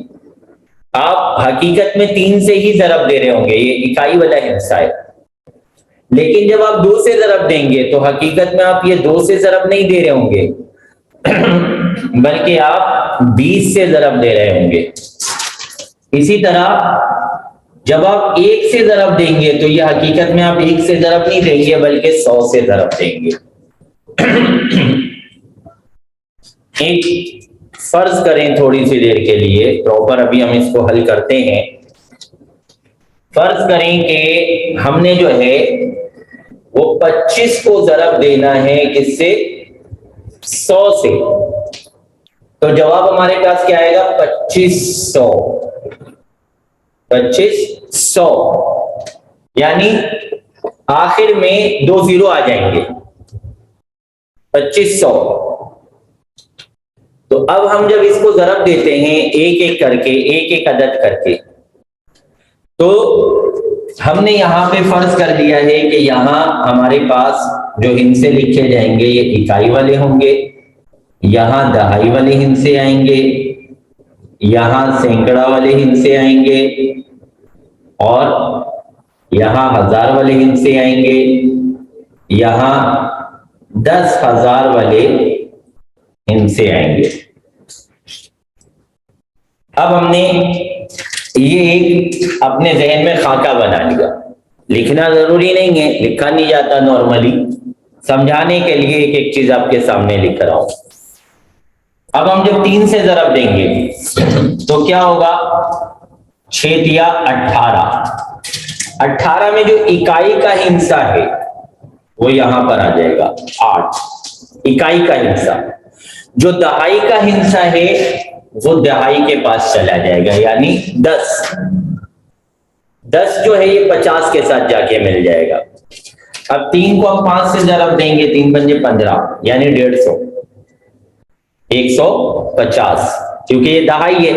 आप हकीकत में 3 से ही ज़रब दे रहे होंगे, ये इकाई वाला हिस्सा है। लेकिन जब आप 2 से ज़रब देंगे तो हकीकत में आप ये 2 से ज़रब नहीं दे रहे होंगे, बल्कि आप 20 से ज़रब दे रहे होंगे। इसी तरह जब आप 1 से ज़रब देंगे तो ये हकीकत में आप 1 से ज़रब नहीं देंगे बल्कि 100 से ज़रब देंगे। एक फर्ज करें थोड़ी सी देर के लिए, प्रॉपर अभी हम इसको हल करते हैं। फर्ज करें कि हमने जो है वो 25 को ज़रब देना है किससे? 100 से। तो जवाब हमारे पास क्या आएगा? 2500। 2500 यानी आखिर में 2 जीरो आ जाएंगे। 2500। तो अब हम जब इसको ज़रब देते हैं एक एक करके, एक एक अदद करके, तो हमने यहां पे फर्ज कर दिया है कि यहां हमारे पास जो हिस्से लिखे जाएंगे ये इकाई वाले होंगे, यहां दहाई वाले हिस्से आएंगे, यहां सैकड़ा वाले हिस्से आएंगे और यहां हजार वाले हिस्से आएंगे, यहां 10,000 वाले हिस्से आएंगे। अब हमने ये एक अपने जहन में खाका बना लिया। लिखना जरूरी नहीं है, लिखा नहीं जाता नॉर्मली, समझाने के लिए एक एक चीज आपके सामने लिख रहा हूं। अब हम जब 3 से ज़रब देंगे तो क्या होगा? 6 या 18। 18 में जो इकाई का हिस्सा है वो यहां पर आ जाएगा 8, इकाई का हिस्सा। जो दहाई का हिस्सा है वो दहाई के पास चला जाएगा, यानी 10। 10 जो है ये 50 के साथ जाके मिल जाएगा। अब 3 को हम 5 से ज़रब देंगे, 3 पंजे 15 यानी 150, 150, क्योंकि ये दहाई है।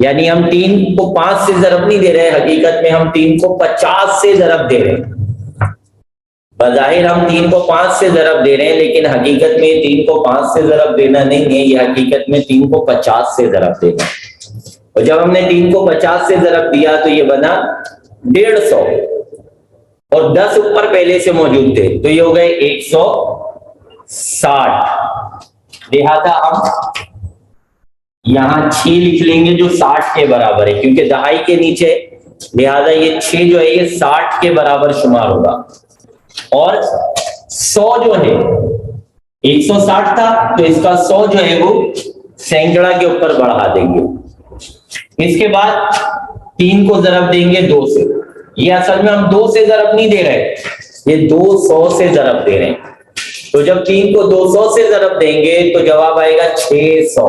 यानी हम 3 को 5 से ज़रब नहीं दे रहे, हकीकत में हम 3 को 50 से ज़रब दे रहे हैं। बज़ाहिर हम 3 को 5 से ज़रब दे रहे हैं, लेकिन हकीकत में 3 को 5 से ज़रब देना नहीं है, ये हकीकत में 3 को 50 से ज़रब देना। और जब हमने 3 को 50 से ज़रब दिया तो ये बना 150 और 10 ऊपर पहले से मौजूद थे तो ये हो गए 160। लिहाजा हम यहां 6 लिख लेंगे जो 60 के बराबर है, क्योंकि दहाई के नीचे, लिहाजा ये 6 जो है ये 60 के बराबर शुमार होगा। और 100 जो है 160 था तो इसका 100 जो है वो सैकड़ा के ऊपर बढ़ा देंगे। इसके बाद 3 को ज़रब देंगे 2 से। ये असल में हम 2 से ज़रब नहीं दे रहे, ये 200 से ज़रब दे रहे हैं। तो जब 3 को 200 से ज़रब देंगे तो जवाब आएगा 600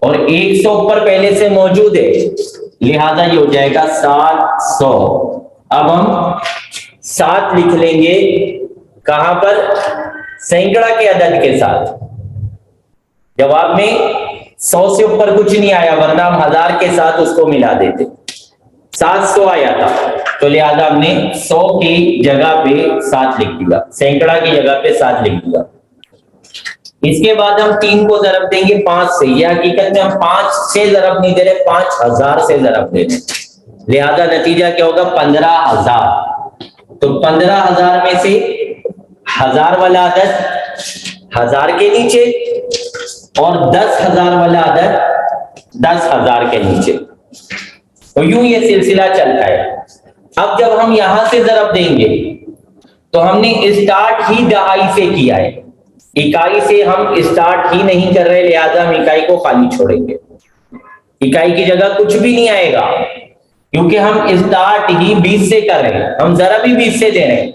और 100 ऊपर पहले से मौजूद है, लिहाजा ये हो जाएगा 700। अब हम 7 लिख लेंगे कहां पर? सैकड़ा के अदद के साथ। जवाब में 100 से ऊपर कुछ नहीं आया, वरना हम 1000 के साथ उसको मिला देते। 700 आया था तो लिहाजा हमने 100 की जगह पे 7 लिख दिया, सैकड़ा की जगह पे 7 लिख दिया। इसके बाद हम 3 को ज़रब देंगे 5 से। यह हकीकत में हम 5 से ज़रब नहीं दे रहे, 5000 से ज़रब दे रहे, लिहाजा नतीजा क्या होगा? 15,000। तो 15,000 में से 1000 वाला अदद 1000 के नीचे और 10,000 वाला अदद 10,000 के नीचे। तो यूं ये सिलसिला चलता है। अब जब हम यहां से ज़रब देंगे तो हमने स्टार्ट ही दहाई से किया है, इकाई से हम स्टार्ट ही नहीं कर रहे, लिहाजा हम इकाई को खाली छोड़ेंगे। इकाई की जगह कुछ भी नहीं आएगा, क्योंकि हम स्टार्ट ही 20 से कर रहे हैं, हम ज़रब ही 20 से दे रहे हैं,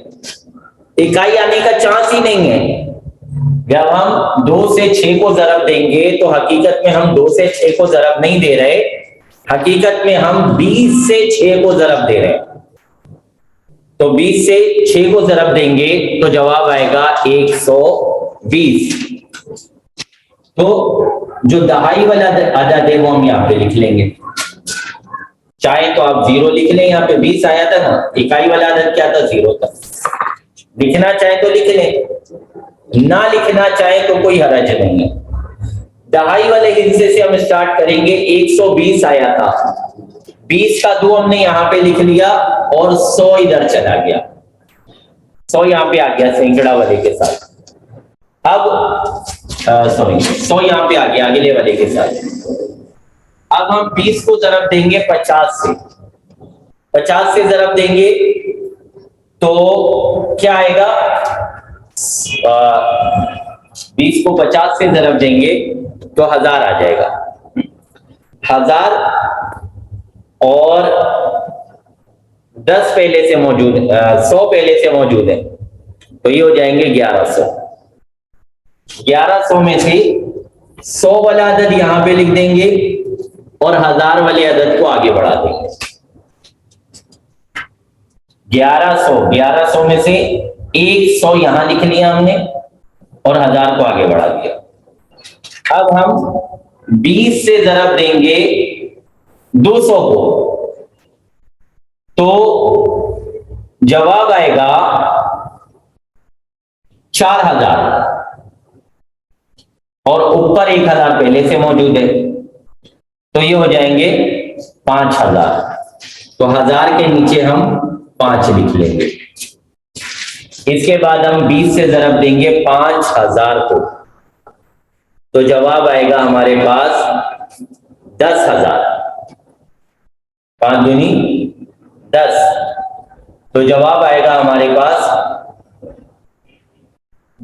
इकाई आने का चांस ही नहीं है। जब हम 2 से 6 को ज़रब देंगे तो हकीकत में हम 2 से 6 को ज़रब नहीं दे रहे, हकीकत में हम 20 से 6 को ज़रब दे रहे हैं। तो 20 से 6 को ज़रब देंगे तो जवाब आएगा 120। तो जो दहाई वाला अदद है वो हम यहाँ पे लिख लेंगे। चाहे तो आप 0 लिख लें, यहाँ पे 20 आया था ना, इकाई वाला अदद क्या था? 0 था। लिखना चाहे तो लिख लें, ना लिखना चाहे तो कोई हरज नहीं है। दहाई वाले हिस्से से हम स्टार्ट करेंगे। 120 आया था, 20 का 2 हमने यहाँ पे लिख लिया और 100 इधर चला गया, 100 यहाँ पे आ गया सैकड़ा वाले के साथ। अब सॉरी 100 यहाँ पे आ गया अगले वाले के साथ। अब हम 20 को ज़रब देंगे 50 से, 50 से ज़रब देंगे तो क्या आएगा, 20 को 50 से ज़रब देंगे तो 1000 आ जाएगा, 1000 और 10 पहले से मौजूद है, 100 पहले से मौजूद है तो ये हो जाएंगे 1100। 1100 में से 100 वाला अदद यहां पे लिख देंगे और 1000 वाले अदद को आगे बढ़ा देंगे। 1100 में से 100 यहां लिख लिया हमने और 1000 को आगे बढ़ा दिया। अब हम 20 से ज़रब देंगे 200 को तो जवाब आएगा 4000 और ऊपर 1000 पहले से मौजूद है तो ये हो जाएंगे 5000। तो 1000 के नीचे हम 5 लिख लेंगे। इसके बाद हम 20 से ज़रब देंगे 5000 को तो जवाब आएगा हमारे पास 10,000। 5 दूनी 10 तो जवाब आएगा हमारे पास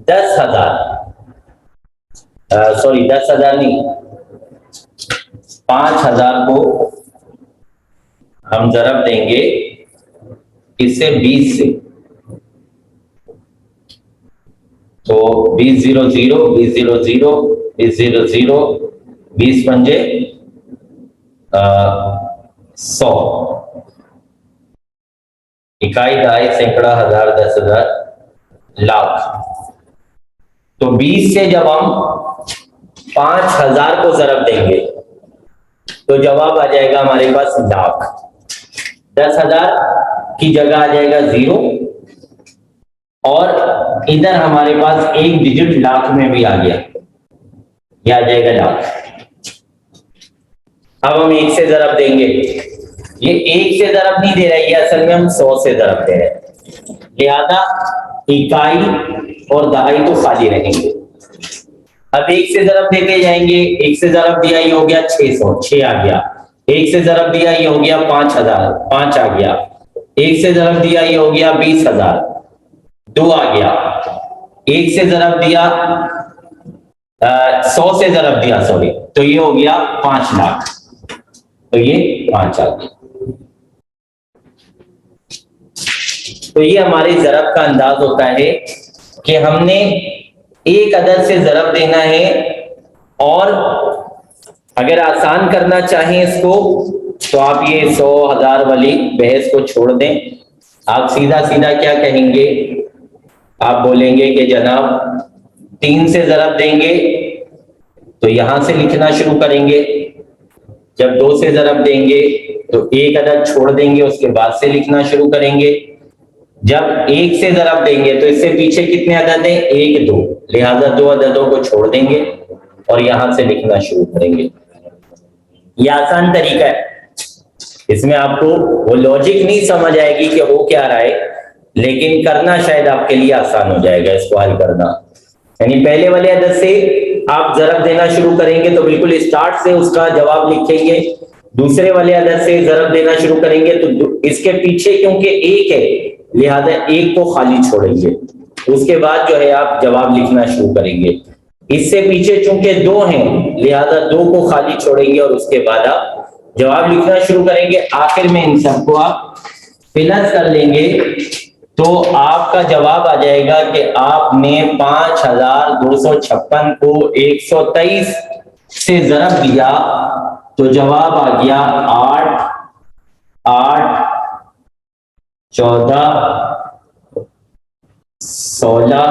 10,000, सॉरी 10,000 नहीं, 5000 को हम ज़रब देंगे इससे 20 से तो 20 0 0 20 0 0 20 0 0 20 पंजे 100, इकाई, दहाई, सैकड़ा, हजार, 10,000, लाख। तो 20 से जब हम 5000 को ज़रब देंगे तो जवाब आ जाएगा हमारे पास लाख। 10,000 की जगह आ जाएगा 0 और इधर हमारे पास एक डिजिट लाख में भी आ गया, यह आ जाएगा लाख। अब हम 1 से ज़रब देंगे, ये 1 से ज़रब नहीं दे रहा है, ये असल में हम 100 से ज़रब दे रहे हैं, लिहाजा इकाई और दहाई तो खाली रहेंगे। अब 1 से ज़रब देते जाएंगे, 1 से ज़रब दिया ये हो गया 600, 6 आ गया। 1 से ज़रब दिया ये हो गया 5000, 5 आ गया। 1 से ज़रब दिया ये हो गया 20,000, 2 आ गया। 1 से ज़रब दिया 100 से ज़रब दिया सॉरी तो ये हो गया 5 लाख, तो ये 5 आ गया। तो ये हमारे ज़रब का अंदाज होता है कि हमने एक अदद से ज़रब देना है और अगर आसान करना चाहें इसको तो आप ये 100 1000 वाली बहस को छोड़ दें। आप सीधा सीधा क्या कहेंगे, आप बोलेंगे कि जनाब 3 से ज़रब देंगे तो यहां से लिखना शुरू करेंगे, जब 2 से ज़रब देंगे तो एक अदद छोड़ देंगे उसके बाद से लिखना शुरू करेंगे, जब 1 से ज़रब देंगे तो इससे पीछे कितने अदद हैं 1 2, लिहाजा 2 अददों को छोड़ देंगे और यहां से लिखना शुरू करेंगे। यह आसान तरीका है, इसमें आपको वो लॉजिक नहीं समझ आएगी कि हो क्या रहा है, लेकिन करना शायद आपके लिए आसान हो जाएगा इसको हल करना। यानी पहले वाले अदद से आप ज़रब देना शुरू करेंगे तो बिल्कुल स्टार्ट से उसका जवाब लिखेंगे, दूसरे वाले अदद से ज़रब देना शुरू करेंगे तो इसके पीछे क्योंकि 1 है लिहाजा 1 को खाली छोड़ेंगे, उसके बाद जो है आप जवाब लिखना शुरू करेंगे। इससे पीछे चूंकि 2 हैं लिहाजा 2 को खाली छोड़ेंगे और उसके बाद आप जवाब लिखना शुरू करेंगे। आखिर में इन सबको आप प्लस कर लेंगे तो आपका जवाब आ जाएगा कि आपने 5256 को 123 से ज़रब दिया तो जवाब आ गया 8 8 14 16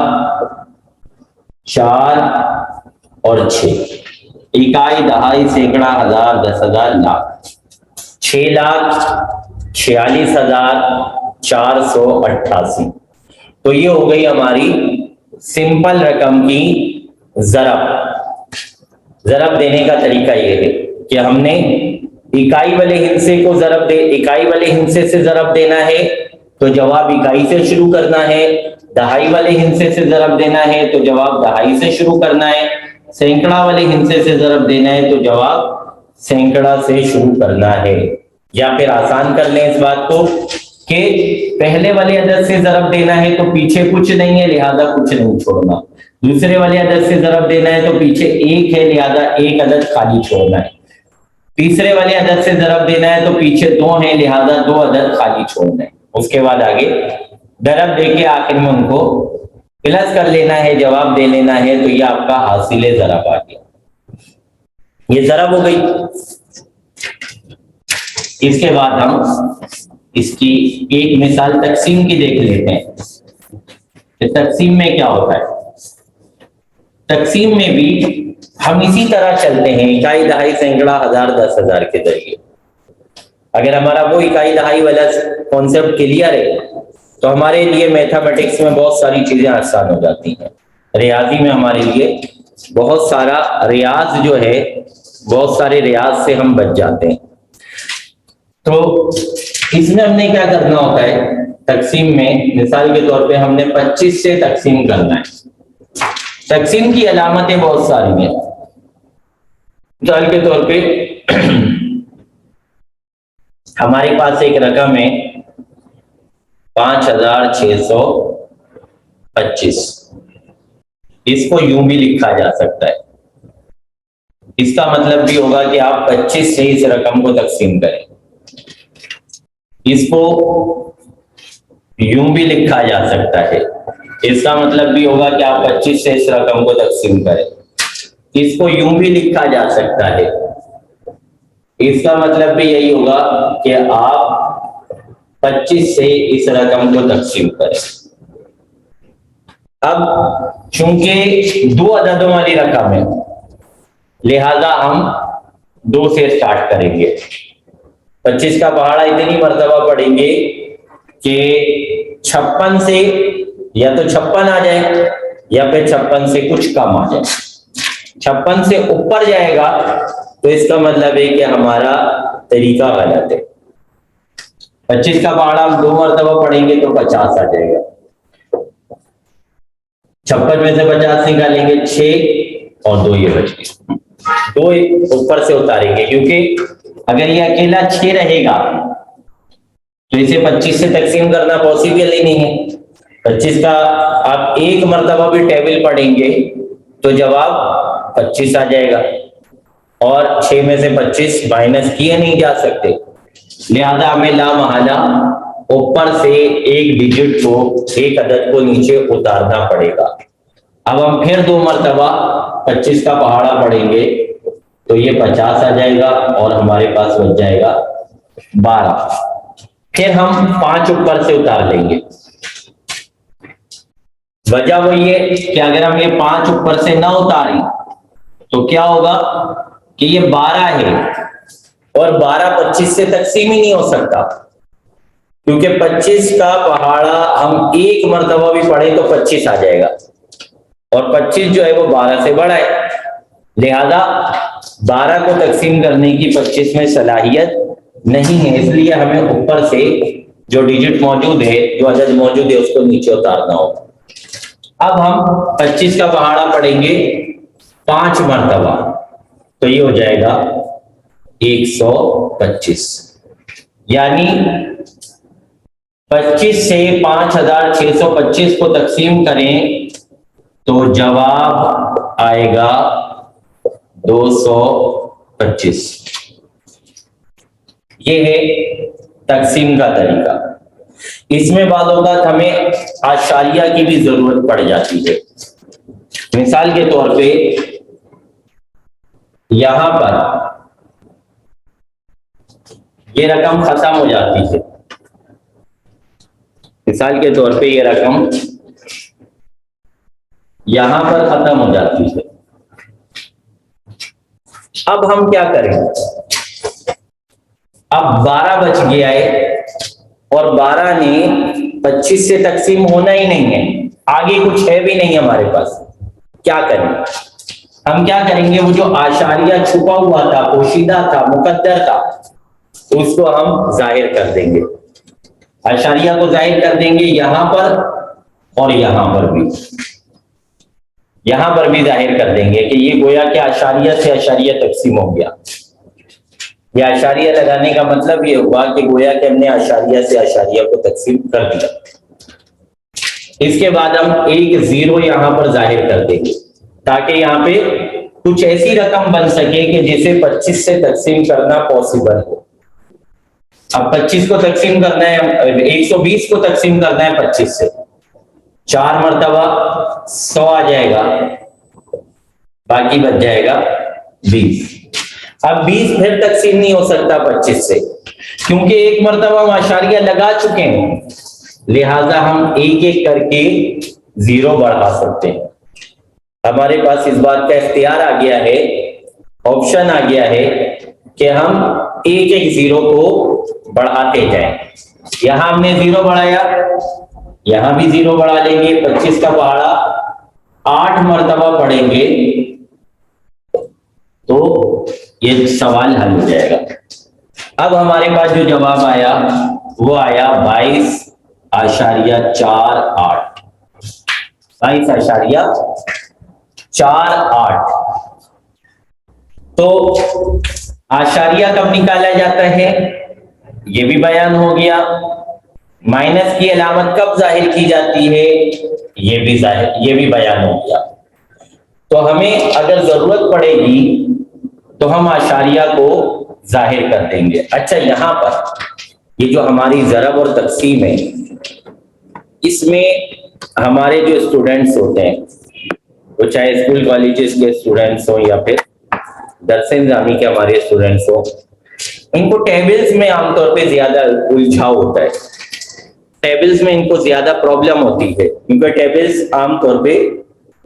4 और 6, इकाई, दहाई, सैकड़ा, हजार, 10,000, लाख। 6,46,488। तो ये हो गई हमारी सिंपल रकम की ज़रब देने का तरीका ये है कि हमने इकाई वाले हिस्से को इकाई वाले हिस्से से ज़रब देना है तो जवाब इकाई से शुरू करना है, दहाई वाले हिस्से से ज़रब देना है तो जवाब दहाई से शुरू करना है, सैकड़ा वाले हिस्से से जरब देना है तो जवाब सैकड़ा से शुरू करना है। या फिर आसान कर लें इस बात को कि पहले वाले अदद से जरब देना है तो पीछे कुछ नहीं है, लिहाजा कुछ नहीं छोड़ना। दूसरे वाले अदद से जरब देना है तो पीछे एक है, लिहाजा एक अदद खाली छोड़ना है। तीसरे वाले अदद से जरब देना है तो पीछे दो है, लिहाजा दो अदद खाली छोड़ना है। उसके बाद आगे दरब देके आखिर में उनको प्लस कर लेना है, जवाब दे लेना है, तो ये आपका हासिल जरब आ गया। ये जरब हो गई। इसके बाद हम इसकी एक मिसाल तकसीम की देख लेते हैं। तकसीम में क्या होता है? तकसीम में भी हम इसी तरह चलते हैं, इकाई दहाई सैकड़ा हजार 10,000 के जरिए। अगर हमारा वो इकाई दहाई वाला कॉन्सेप्ट क्लियर है तो हमारे लिए मैथमेटिक्स में बहुत सारी चीजें आसान हो जाती हैं। रियाजी में हमारे लिए बहुत सारा रियाज जो है, बहुत सारे रियाज से हम बच जाते हैं। तो इसमें हमने क्या करना होता है? तकसीम में मिसाल के तौर पे हमने 25 से तकसीम करना है। तकसीम की अलामतें बहुत सारी हैं। मिसाल के तौर पे हमारे पास एक रकम है 5,625। इसको यूं भी लिखा जा सकता है। इसका मतलब भी होगा कि आप 25 से इस रकम को तकसीम करें। इसको यूं भी लिखा जा सकता है। इसका मतलब भी होगा कि आप 25 से इस रकम को तकसीम करें। इसको यूं भी लिखा जा सकता है। इसका मतलब भी यही होगा कि आप 25 से इस रकम को तकसीम करें। अब चूंकि दो अददों वाली रकम है, लिहाजा हम 2 से स्टार्ट करेंगे। 25 का पहाड़ा इतनी मर्तबा पढ़ेंगे कि 56 से या तो 56 आ जाए या फिर 56 से कुछ कम आ जाए। 56 से ऊपर जाएगा तो इसका मतलब है कि हमारा तरीका गलत है। 25 का पहाड़ा हम 2 मर्तबा पढ़ेंगे तो 50 आ जाएगा। 56 में से 50 निकालेंगे 6 और 2 ये बच गए। 2 ऊपर से उतारेंगे, क्योंकि अगर ये अकेला 6 रहेगा तो इसे 25 से तकसीम करना पॉसिबल ही नहीं है। 25 का आप एक मर्तबा भी टेबल पढ़ेंगे तो जवाब 25 आ जाएगा, और 6 में से 25 माइनस किए नहीं जा सकते, लिहाजा हमें लामहला ऊपर से एक डिजिट को, एक अदद को नीचे उतारना पड़ेगा। अब हम फिर 2 मर्तबा 25 का पहाड़ा पढ़ेंगे तो ये 50 आ जाएगा और हमारे पास बच जाएगा 12। फिर हम 5 ऊपर से उतार लेंगे। वजह वही है कि अगर हम ये 5 ऊपर से ना उतारें तो क्या होगा कि ये 12 है और 12 25 से तकसीम ही नहीं हो सकता, क्योंकि 25 का पहाड़ा हम एक मर्तबा भी पढ़े तो 25 आ जाएगा, और 25 जो है वो 12 से बड़ा है। लिहाजा 12 को तकसीम करने की 25 में सलाहियत नहीं है, इसलिए हमें ऊपर से जो डिजिट मौजूद है, जो अदद मौजूद है, उसको नीचे उतारना होगा। अब हम 25 का पहाड़ा पढ़ेंगे 5 मर्तबा तो ये हो जाएगा 125, यानी 25 से 5,625 को तकसीम करें तो जवाब आएगा 225। ये है तकसीम का तरीका। इसमें बाद औक़ात हमें आशारिया की भी जरूरत पड़ जाती है। मिसाल के तौर पे यहां पर ये रकम खत्म हो जाती है। मिसाल के तौर पे ये रकम यहां पर खत्म हो जाती है। अब हम क्या करें? अब 12 बच गया है और 12 ने 25 से तकसीम होना ही नहीं है, आगे कुछ है भी नहीं हमारे पास। क्या करें? हम क्या करेंगे? वो जो आशारिया छुपा हुआ था, पोशीदा था, मुकद्दर था, उसको हम जाहिर कर देंगे। आशारिया को जाहिर कर देंगे यहां पर और यहां पर भी। यहां पर भी जाहिर कर देंगे कि ये गोया कि आशारिया से आशारिया तकसीम हो गया। ये आशारिया लगाने का मतलब ये हुआ कि गोया कि हमने आशारिया से आशारिया को तकसीम कर दिया। इसके बाद हम एक जीरो यहां पर जाहिर कर देंगे ताकि यहां पे कुछ ऐसी रकम बन सके कि जिसे 25 से तकसीम करना पॉसिबल हो। अब 25 को तकसीम करना है, 120 को तकसीम करना है 25 से, 4 मरतबा 100 आ जाएगा, बाकी बच जाएगा 20। अब 20 फिर तकसीम नहीं हो सकता 25 से, क्योंकि एक मरतबा हम आशारिया लगा चुके हैं, लिहाजा हम एक एक करके जीरो बढ़ा सकते हैं। हमारे पास इस बात का इख्तियार आ गया है, ऑप्शन आ गया है कि हम एक एक जीरो को बढ़ाते जाएं। यहां हमने जीरो बढ़ाया, यहां भी जीरो बढ़ा लेंगे, 25 का पहाड़ा 8 मरतबा पढ़ेंगे तो ये सवाल हल हो जाएगा। अब हमारे पास जो जवाब आया वो आया 22.48, 22.48। तो आशारिया कब निकाला जाता है ये भी बयान हो गया। माइनस की अलामत कब जाहिर की जाती है ये भी बयान हो गया। तो हमें अगर जरूरत पड़ेगी तो हम आशारिया को जाहिर कर देंगे। अच्छा, यहां पर ये जो हमारी ज़रब और तकसीम है, इसमें हमारे जो स्टूडेंट्स होते हैं, वो चाहे स्कूल कॉलेजेस के स्टूडेंट्स हो या फिर दरस निज़ामी के हमारे स्टूडेंट्स हो, इनको टेबल्स में आमतौर पे ज्यादा उलझाव होता है। टेबल्स में इनको ज्यादा प्रॉब्लम होती है, क्योंकि टेबल्स आमतौर पे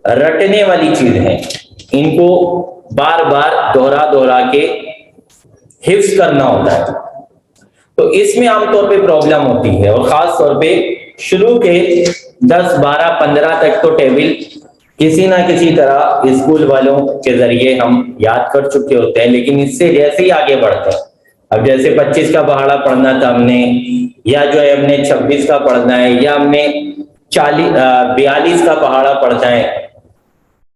रटने वाली चीज है, इनको बार बार दोहरा दोहरा के हिफ्ज करना होता है, तो इसमें आमतौर पे प्रॉब्लम होती है। और खास तौर पे शुरू के 10, 12, 15 तक तो टेबल किसी ना किसी तरह स्कूल वालों के जरिए हम याद कर चुके होते हैं, लेकिन इससे जैसे ही आगे बढ़ते हैं, अब जैसे 25 का पहाड़ा पढ़ना था हमने, या जो है हमने 26 का पढ़ना है, या हमने 42 का पहाड़ा पढ़ना है,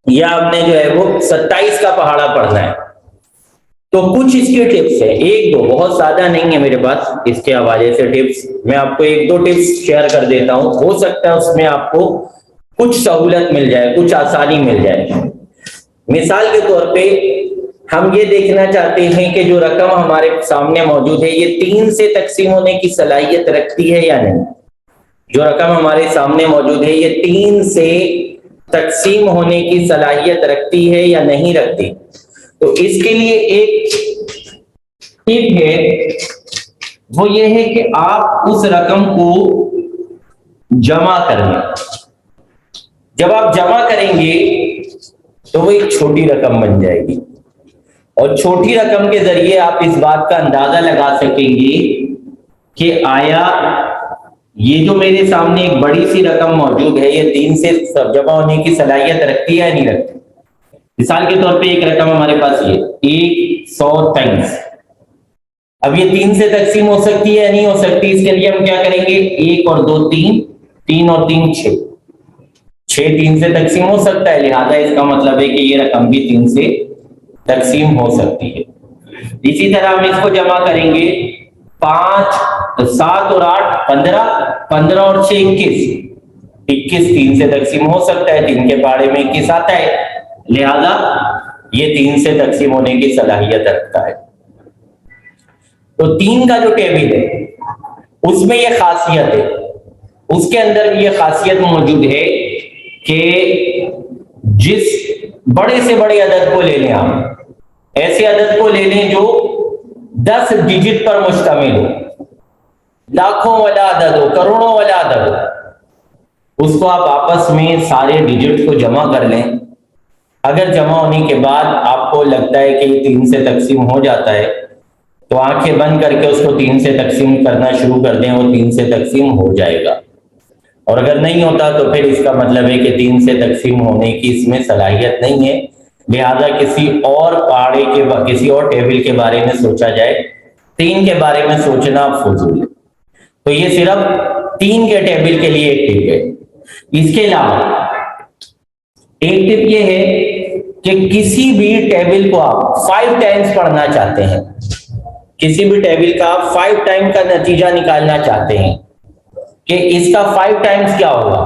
या हमने जो है वो 27 का पहाड़ा पढ़ना है, तो कुछ इसके टिप्स है, एक दो, बहुत ज्यादा नहीं है मेरे पास इसके हवाले से टिप्स। मैं आपको एक दो टिप्स शेयर कर देता हूं, हो सकता है उसमें आपको कुछ सहूलत मिल जाए, कुछ आसानी मिल जाए। मिसाल के तौर पे हम ये देखना चाहते हैं कि जो रकम हमारे सामने मौजूद है ये 3 से तकसीम होने की सलाहियत रखती है या नहीं। जो रकम हमारे सामने मौजूद है ये 3 से तकसीम होने की सलाहियत रखती है या नहीं रखती। तो इसके लिए एक टिप है, वो ये है कि आप उस रकम को जमा कर लें। जब आप जमा करेंगे तो वो एक छोटी रकम बन जाएगी, और छोटी रकम के जरिए आप इस बात का अंदाजा लगा सकेंगे कि आया ये जो मेरे सामने एक बड़ी सी रकम मौजूद है ये 3 से जमा होने की सलाहियत रखती है या नहीं रखती। मिसाल के तौर पे एक रकम हमारे पास ये 123, अब ये 3 से तकसीम हो सकती है या नहीं हो सकती। इसके लिए हम क्या करेंगे, 1 और 2 3, 3 और 3 6, 6 3 से तकसीम हो सकता है, लिहाजा इसका मतलब है कि ये रकम भी 3 से तकसीम हो सकती है। इसी तरह हम इसको जमा करेंगे, 5 7 और 8 15, 15 और 6 21, 21 3 से तकसीम हो सकता है, 3 के पहाड़े में 21 आता है, लिहाजा ये 3 से तकसीम होने की सलाहियत रखता है। तो 3 का जो टेबल है उसमें ये खासियत है, उसके अंदर ये खासियत मौजूद है कि जिस बड़े से बड़े अदद को ले लें, आप ऐसे अदद को ले लें जो 10 डिजिट पर मुश्तमिल हो, लाखों वाला अदद हो, करोड़ों वाला अदद हो, उसको आप आपस में सारे डिजिट को जमा कर लें। अगर जमा होने के बाद आपको लगता है कि 3 से तकसीम हो जाता है, तो आंखें बंद करके उसको 3 से तकसीम करना शुरू कर दें, वो 3 से तकसीम हो जाएगा। और अगर नहीं होता तो फिर इसका मतलब है कि 3 से तकसीम होने की इसमें सलाहियत नहीं है, लिहाजा किसी और पहाड़े के, किसी और टेबल के बारे में सोचा जाए। 3 के बारे में सोचना फजूल है। तो ये सिर्फ 3 के टेबल के लिए एक टिप है। इसके अलावा एक टिप ये है कि किसी भी टेबल को आप 5 टाइम्स पढ़ना चाहते हैं, किसी भी टेबल का आप 5 टाइम का नतीजा निकालना चाहते हैं कि इसका 5 टाइम्स क्या होगा,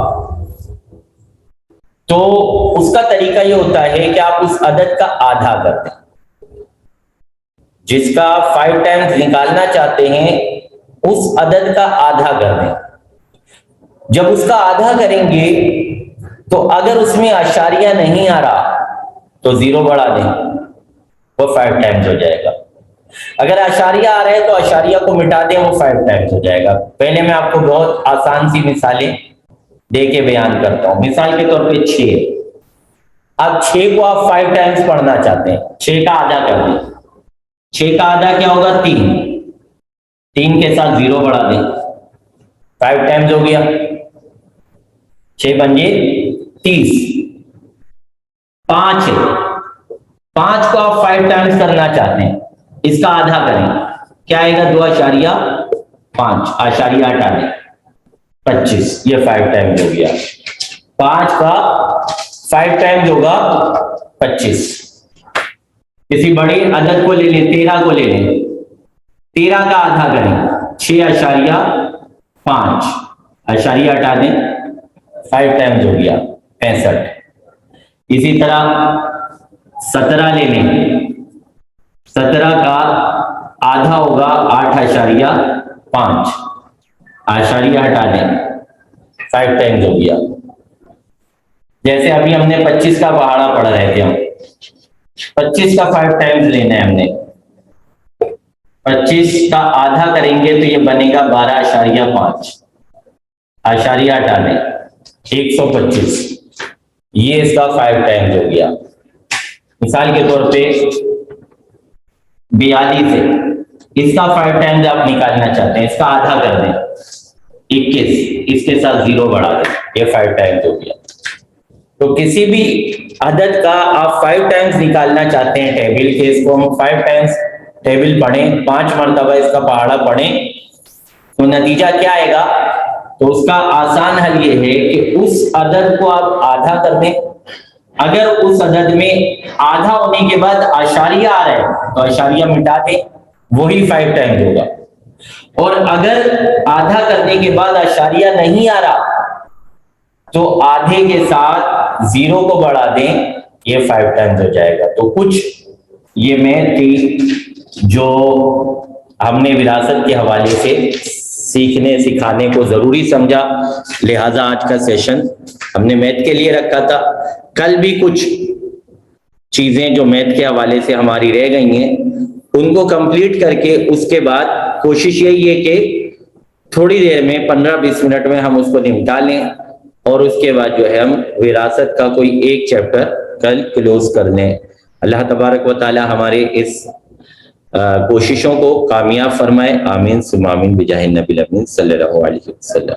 तो उसका तरीका ये होता है कि आप उस अदद का आधा कर दें। जिसका 5 टाइम्स निकालना चाहते हैं उस अदद का आधा कर दें। जब उसका आधा करेंगे तो अगर उसमें आशारिया नहीं आ रहा तो 0 बढ़ा दें, वो 5 टाइम्स हो जाएगा। अगर आशारिया आ रहा है तो आशारिया को मिटा दें, वो 5 टाइम्स हो जाएगा। पहले मैं आपको बहुत आसान सी मिसालें दे के बयान करता हूं। मिसाल के तौर पे 6, अब 6 को आप 5 टाइम्स पढ़ना चाहते हैं, 6 का आधा कर दें। 6 का आधा क्या होगा? 3, 3 के साथ 0 बढ़ा दें, 5 टाइम्स हो गया। 6 बन गए 30। 5 है, 5 को आप 5 टाइम्स करना चाहते हैं, इसका आधा करें, क्या आएगा? 2.5 आशारिया हटा दें, 25, ये 5 टाइम्स हो गया। 5 का 5 टाइम्स होगा 25। किसी बड़े अदद को ले लें, 13 को ले लें, 13 का आधा करें, 6.5 आशारिया हटा दें, 5 टाइम्स हो गया 65। इसी तरह 17 ले लें, 17 का आधा होगा 8.5 आशारिया हटा दें, 5 टाइम्स हो गया। जैसे अभी हमने 25 का पहाड़ा पढ़ रहे थे, हम 25 का 5 टाइम्स लेना है हमने। 25 का आधा करेंगे तो ये बनेगा 12.5 आशारिया हटा दें, 125, ये इसका 5 टाइम्स हो गया। मिसाल के तौर पे 42 है, इसका 5 टाइम्स आप निकालना चाहते हैं, इसका आधा कर दें, 21, इसके साथ 0 बढ़ा दें, ये 5 टाइम्स हो गया। तो किसी भी अदद का आप 5 टाइम्स निकालना चाहते हैं टेबल के, इसको हम 5 टाइम्स टेबल पढ़ें, 5 मरतबा इसका पहाड़ा पढ़ें, तो नतीजा क्या आएगा? तो उसका आसान हल ये है कि उस अदद को आप आधा कर दें। अगर उस अदद में आधा होने के बाद आशारिया आ रहा है तो आशारिया मिटा दें, वही 5 टाइम्स होगा। और अगर आधा करने के बाद आशारिया नहीं आ रहा तो आधे के साथ 0 को बढ़ा दें, ये 5 टाइम्स हो जाएगा। तो कुछ ये मैथ थी जो हमने विरासत के हवाले से सीखने सिखाने को जरूरी समझा, लिहाजा आज का सेशन हमने मैथ के लिए रखा था। कल भी कुछ चीजें जो मैथ के हवाले से हमारी रह गई हैं उनको कंप्लीट करके उसके बाद कोशिश यही है कि थोड़ी देर में 15-20 मिनट में हम उसको निपटा लें और उसके बाद जो है हम विरासत का कोई एक चैप्टर कल क्लोज कर लें। अल्लाह तबारक व तआला हमारे इस कोशिशों को कामयाब फरमाए। आमीन सुम्मा आमीन बिजाहि नबी अमीन सल्लल्लाहु अलैहि वसल्लम।